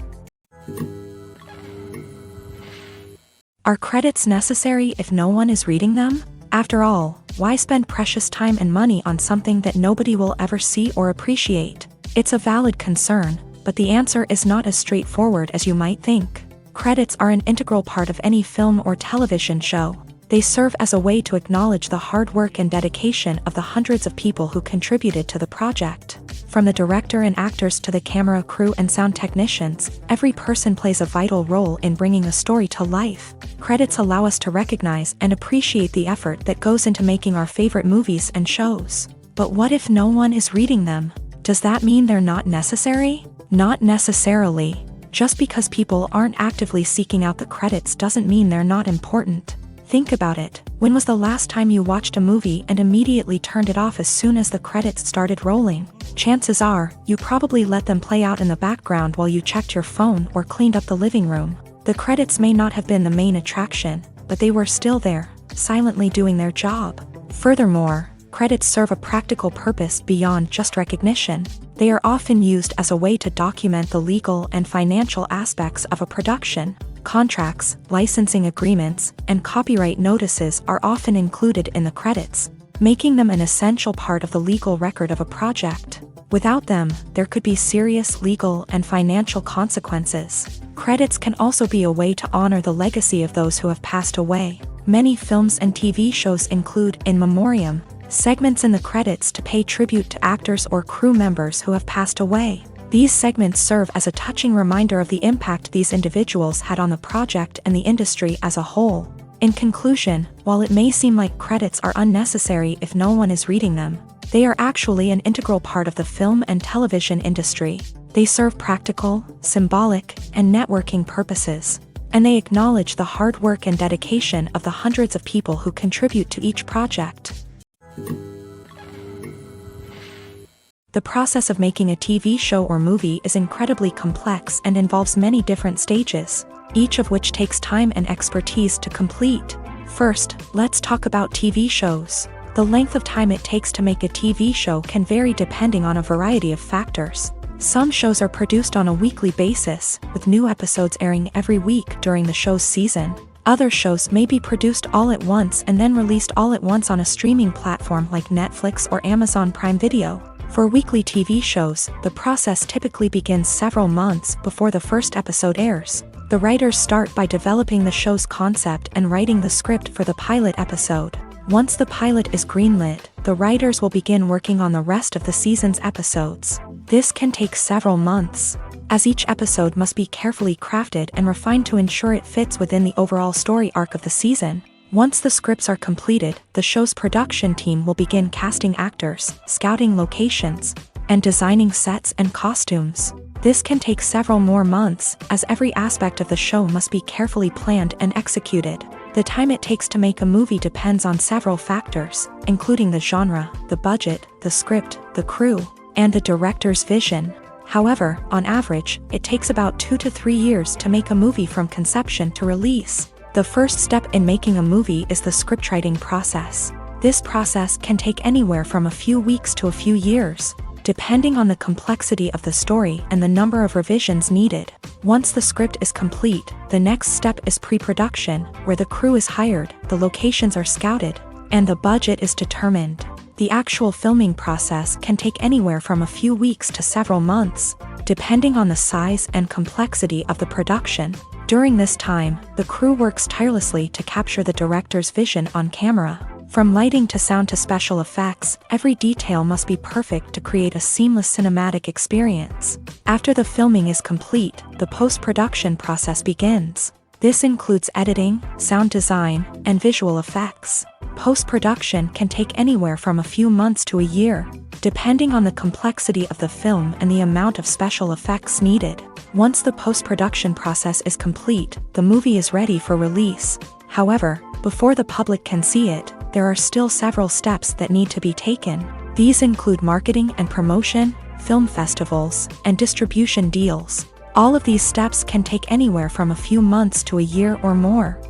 Are credits necessary if no one is reading them? After all, why spend precious time and money on something that nobody will ever see or appreciate? It's a valid concern, but the answer is not as straightforward as you might think. Credits are an integral part of any film or television show. They serve as a way to acknowledge the hard work and dedication of the hundreds of people who contributed to the project. From the director and actors to the camera crew and sound technicians, every person plays a vital role in bringing a story to life. Credits allow us to recognize and appreciate the effort that goes into making our favorite movies and shows. But what if no one is reading them? Does that mean they're not necessary? Not necessarily. Just because people aren't actively seeking out the credits doesn't mean they're not important. Think about it. When was the last time you watched a movie and immediately turned it off as soon as the credits started rolling? Chances are, you probably let them play out in the background while you checked your phone or cleaned up the living room. The credits may not have been the main attraction, but they were still there, silently doing their job. Furthermore, credits serve a practical purpose beyond just recognition. They are often used as a way to document the legal and financial aspects of a production. Contracts, licensing agreements, and copyright notices are often included in the credits, making them an essential part of the legal record of a project. Without them, there could be serious legal and financial consequences. Credits can also be a way to honor the legacy of those who have passed away. Many films and TV shows include in memoriam segments in the credits to pay tribute to actors or crew members who have passed away. These segments serve as a touching reminder of the impact these individuals had on the project and the industry as a whole. In conclusion, while it may seem like credits are unnecessary if no one is reading them, they are actually an integral part of the film and television industry. They serve practical, symbolic, and networking purposes, and they acknowledge the hard work and dedication of the hundreds of people who contribute to each project. The process of making a TV show or movie is incredibly complex and involves many different stages, each of which takes time and expertise to complete. First, let's talk about TV shows. The length of time it takes to make a TV show can vary depending on a variety of factors. Some shows are produced on a weekly basis, with new episodes airing every week during the show's season. Other shows may be produced all at once and then released all at once on a streaming platform like Netflix or Amazon Prime Video. For weekly TV shows, the process typically begins several months before the first episode airs. The writers start by developing the show's concept and writing the script for the pilot episode. Once the pilot is greenlit, the writers will begin working on the rest of the season's episodes. This can take several months, as each episode must be carefully crafted and refined to ensure it fits within the overall story arc of the season. Once the scripts are completed, the show's production team will begin casting actors, scouting locations, and designing sets and costumes. This can take several more months, as every aspect of the show must be carefully planned and executed. The time it takes to make a movie depends on several factors, including the genre, the budget, the script, the crew, and the director's vision. However, on average, it takes about 2 to 3 years to make a movie from conception to release. The first step in making a movie is the scriptwriting process. This process can take anywhere from a few weeks to a few years, depending on the complexity of the story and the number of revisions needed. Once the script is complete, the next step is pre-production, where the crew is hired, the locations are scouted, and the budget is determined. The actual filming process can take anywhere from a few weeks to several months, depending on the size and complexity of the production. During this time, the crew works tirelessly to capture the director's vision on camera. From lighting to sound to special effects, every detail must be perfect to create a seamless cinematic experience. After the filming is complete, the post-production process begins. This includes editing, sound design, and visual effects. Post-production can take anywhere from a few months to a year, depending on the complexity of the film and the amount of special effects needed. Once the post-production process is complete, the movie is ready for release. However, before the public can see it, there are still several steps that need to be taken. These include marketing and promotion, film festivals, and distribution deals. All of these steps can take anywhere from a few months to a year or more.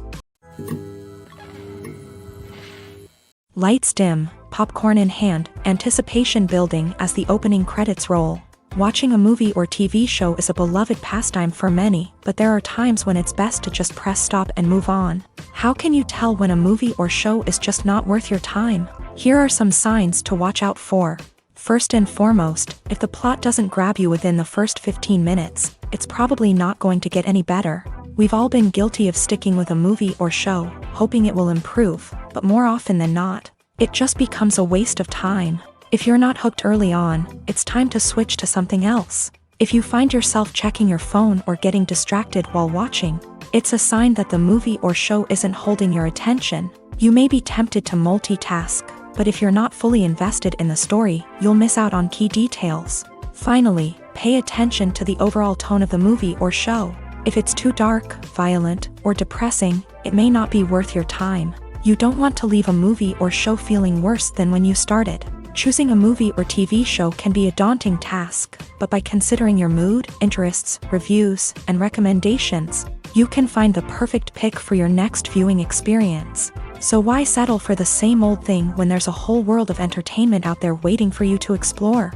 Lights dim, popcorn in hand, anticipation building as the opening credits roll. Watching a movie or TV show is a beloved pastime for many, but there are times when it's best to just press stop and move on. How can you tell when a movie or show is just not worth your time? Here are some signs to watch out for. First and foremost, if the plot doesn't grab you within the first 15 minutes, it's probably not going to get any better. We've all been guilty of sticking with a movie or show, hoping it will improve, but more often than not, it just becomes a waste of time. If you're not hooked early on, it's time to switch to something else. If you find yourself checking your phone or getting distracted while watching, it's a sign that the movie or show isn't holding your attention. You may be tempted to multitask, but if you're not fully invested in the story, you'll miss out on key details. Finally, pay attention to the overall tone of the movie or show. If it's too dark, violent, or depressing, it may not be worth your time. You don't want to leave a movie or show feeling worse than when you started. Choosing a movie or TV show can be a daunting task, but by considering your mood, interests, reviews, and recommendations, you can find the perfect pick for your next viewing experience. So why settle for the same old thing when there's a whole world of entertainment out there waiting for you to explore?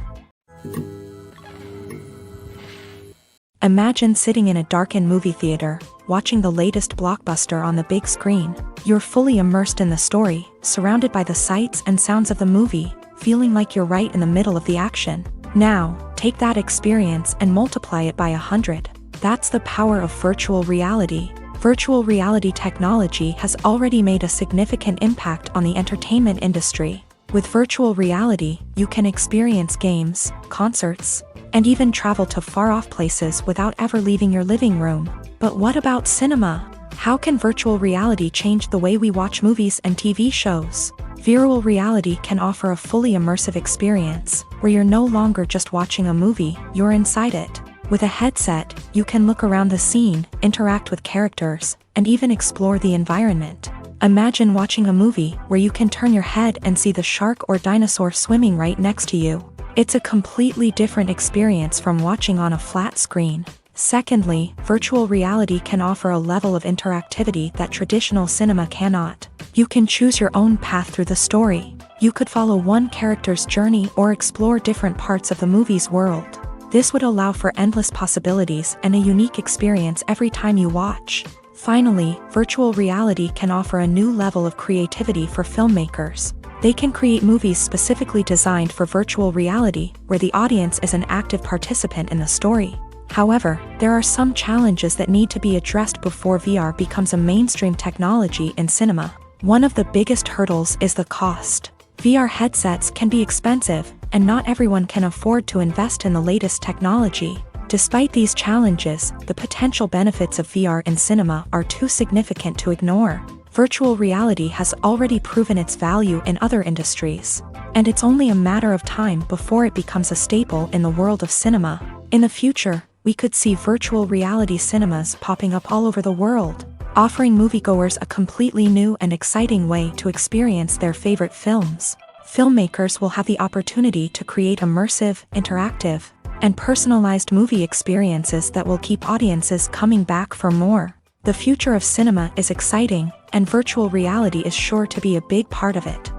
Imagine sitting in a darkened movie theater, watching the latest blockbuster on the big screen. You're fully immersed in the story, surrounded by the sights and sounds of the movie, feeling like you're right in the middle of the action. Now, take that experience and multiply it by 100. That's the power of virtual reality. Virtual reality technology has already made a significant impact on the entertainment industry. With virtual reality, you can experience games, concerts, and even travel to far-off places without ever leaving your living room. But what about cinema? How can virtual reality change the way we watch movies and TV shows? Virtual reality can offer a fully immersive experience, where you're no longer just watching a movie, you're inside it. With a headset, you can look around the scene, interact with characters, and even explore the environment. Imagine watching a movie where you can turn your head and see the shark or dinosaur swimming right next to you. It's a completely different experience from watching on a flat screen. Secondly, virtual reality can offer a level of interactivity that traditional cinema cannot. You can choose your own path through the story. You could follow one character's journey or explore different parts of the movie's world. This would allow for endless possibilities and a unique experience every time you watch. Finally, virtual reality can offer a new level of creativity for filmmakers. They can create movies specifically designed for virtual reality, where the audience is an active participant in the story. However, there are some challenges that need to be addressed before VR becomes a mainstream technology in cinema. One of the biggest hurdles is the cost. VR headsets can be expensive, and not everyone can afford to invest in the latest technology. Despite these challenges, the potential benefits of VR in cinema are too significant to ignore. Virtual reality has already proven its value in other industries, and it's only a matter of time before it becomes a staple in the world of cinema. In the future, we could see virtual reality cinemas popping up all over the world, offering moviegoers a completely new and exciting way to experience their favorite films. Filmmakers will have the opportunity to create immersive, interactive, and personalized movie experiences that will keep audiences coming back for more. The future of cinema is exciting, and virtual reality is sure to be a big part of it.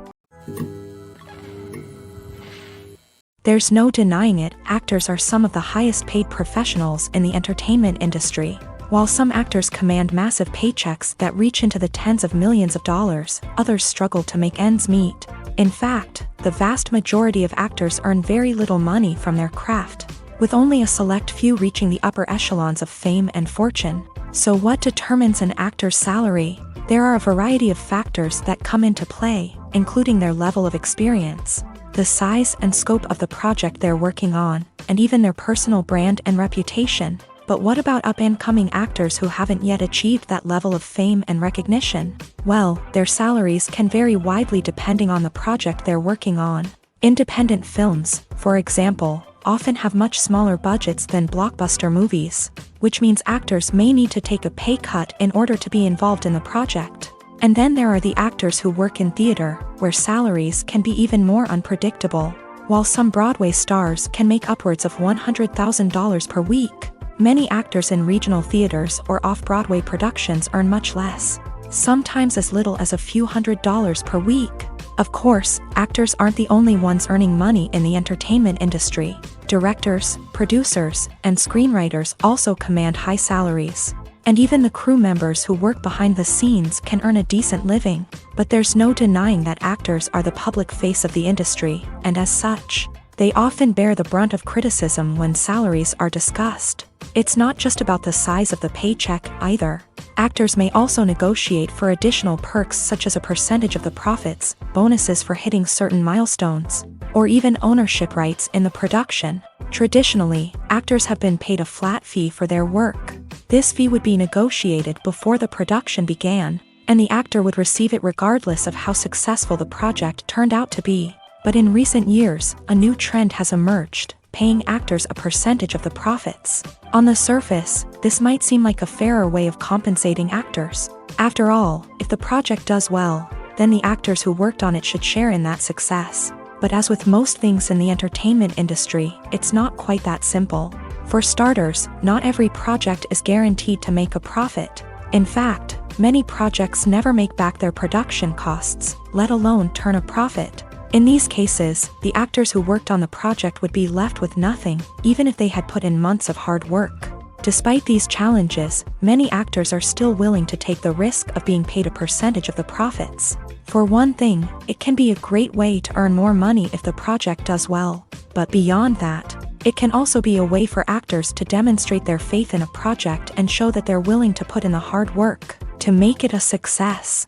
There's no denying it, actors are some of the highest paid professionals in the entertainment industry. While some actors command massive paychecks that reach into the tens of millions of dollars, others struggle to make ends meet. In fact, the vast majority of actors earn very little money from their craft, with only a select few reaching the upper echelons of fame and fortune. So what determines an actor's salary? There are a variety of factors that come into play, including their level of experience, the size and scope of the project they're working on, and even their personal brand and reputation. But what about up-and-coming actors who haven't yet achieved that level of fame and recognition? Well, their salaries can vary widely depending on the project they're working on. Independent films, for example, often have much smaller budgets than blockbuster movies, which means actors may need to take a pay cut in order to be involved in the project. And then there are the actors who work in theater, where salaries can be even more unpredictable. While some Broadway stars can make upwards of $100,000 per week, many actors in regional theaters or off-Broadway productions earn much less, sometimes as little as a few $100s per week. Of course, actors aren't the only ones earning money in the entertainment industry. Directors, producers, and screenwriters also command high salaries. And even the crew members who work behind the scenes can earn a decent living. But there's no denying that actors are the public face of the industry, and as such, They often bear the brunt of criticism when salaries are discussed. It's not just about the size of the paycheck either. Actors may also negotiate for additional perks such as a percentage of the profits, bonuses for hitting certain milestones, or even ownership rights in the production. Traditionally, actors have been paid a flat fee for their work. This fee would be negotiated before the production began, and the actor would receive it regardless of how successful the project turned out to be. But in recent years, a new trend has emerged, paying actors a percentage of the profits. On the surface, this might seem like a fairer way of compensating actors. After all, if the project does well, then the actors who worked on it should share in that success. But as with most things in the entertainment industry, it's not quite that simple. For starters, not every project is guaranteed to make a profit. In fact, many projects never make back their production costs, let alone turn a profit. In these cases, the actors who worked on the project would be left with nothing, even if they had put in months of hard work. Despite these challenges, many actors are still willing to take the risk of being paid a percentage of the profits. For one thing, it can be a great way to earn more money if the project does well. But beyond that, it can also be a way for actors to demonstrate their faith in a project and show that they're willing to put in the hard work to make it a success.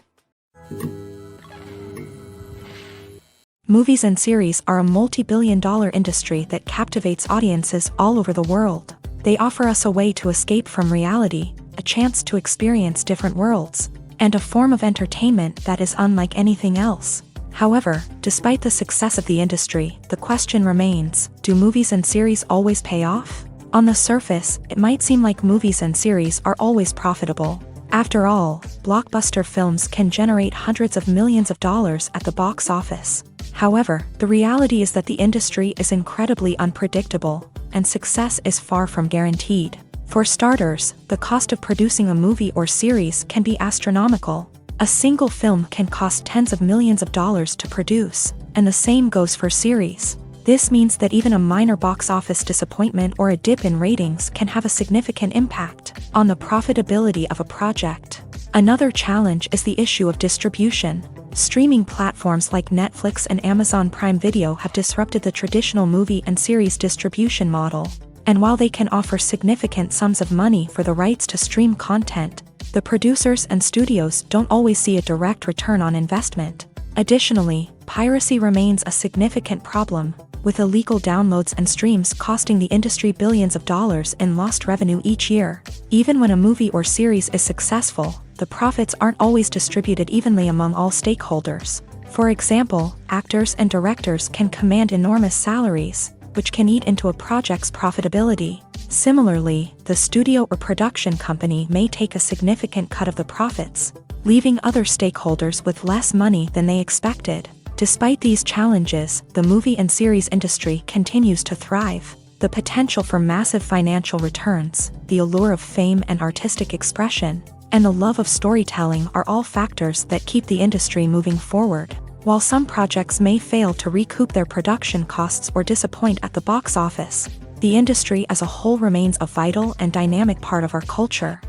Movies and series are a multi-billion-dollar industry that captivates audiences all over the world. They offer us a way to escape from reality, a chance to experience different worlds, and a form of entertainment that is unlike anything else. However, despite the success of the industry, the question remains, do movies and series always pay off? On the surface, it might seem like movies and series are always profitable. After all, blockbuster films can generate hundreds of millions of dollars at the box office. However, the reality is that the industry is incredibly unpredictable, and success is far from guaranteed. For starters, the cost of producing a movie or series can be astronomical. A single film can cost tens of millions of dollars to produce, and the same goes for series. This means that even a minor box office disappointment or a dip in ratings can have a significant impact on the profitability of a project. Another challenge is the issue of distribution. Streaming platforms like Netflix and Amazon Prime Video have disrupted the traditional movie and series distribution model. And while they can offer significant sums of money for the rights to stream content, the producers and studios don't always see a direct return on investment. Additionally, piracy remains a significant problem, with illegal downloads and streams costing the industry billions of dollars in lost revenue each year. Even when a movie or series is successful, the profits aren't always distributed evenly among all stakeholders. For example, actors and directors can command enormous salaries, which can eat into a project's profitability. Similarly, the studio or production company may take a significant cut of the profits, leaving other stakeholders with less money than they expected. Despite these challenges, the movie and series industry continues to thrive. The potential for massive financial returns, the allure of fame and artistic expression, and the love of storytelling are all factors that keep the industry moving forward. While some projects may fail to recoup their production costs or disappoint at the box office, the industry as a whole remains a vital and dynamic part of our culture.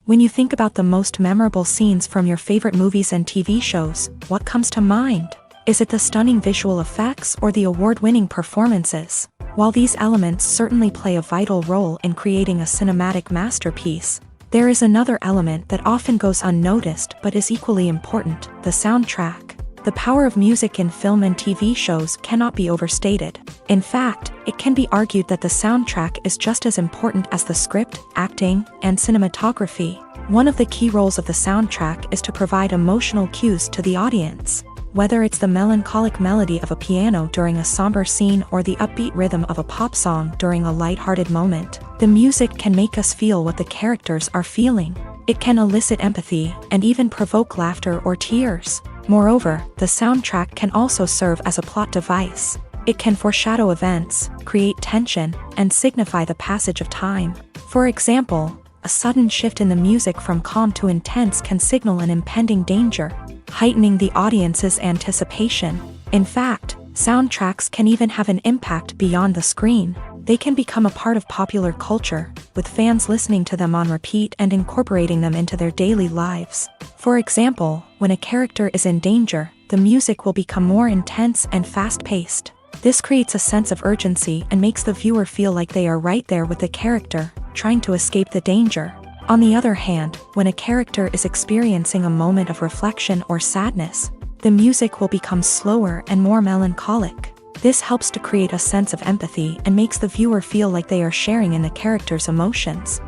When you think about the most memorable scenes from your favorite movies and TV shows, what comes to mind? Is it the stunning visual effects or the award-winning performances? While these elements certainly play a vital role in creating a cinematic masterpiece, there is another element that often goes unnoticed but is equally important: the soundtrack. The power of music in film and TV shows cannot be overstated. In fact, it can be argued that the soundtrack is just as important as the script, acting, and cinematography. One of the key roles of the soundtrack is to provide emotional cues to the audience. Whether it's the melancholic melody of a piano during a somber scene or the upbeat rhythm of a pop song during a lighthearted moment, the music can make us feel what the characters are feeling. It can elicit empathy and even provoke laughter or tears. Moreover, the soundtrack can also serve as a plot device. It can foreshadow events, create tension, and signify the passage of time. For example, a sudden shift in the music from calm to intense can signal an impending danger, heightening the audience's anticipation. In fact, soundtracks can even have an impact beyond the screen. They can become a part of popular culture, with fans listening to them on repeat and incorporating them into their daily lives. For example, when a character is in danger, the music will become more intense and fast-paced. This creates a sense of urgency and makes the viewer feel like they are right there with the character, trying to escape the danger. On the other hand, when a character is experiencing a moment of reflection or sadness, the music will become slower and more melancholic. This helps to create a sense of empathy and makes the viewer feel like they are sharing in the character's emotions.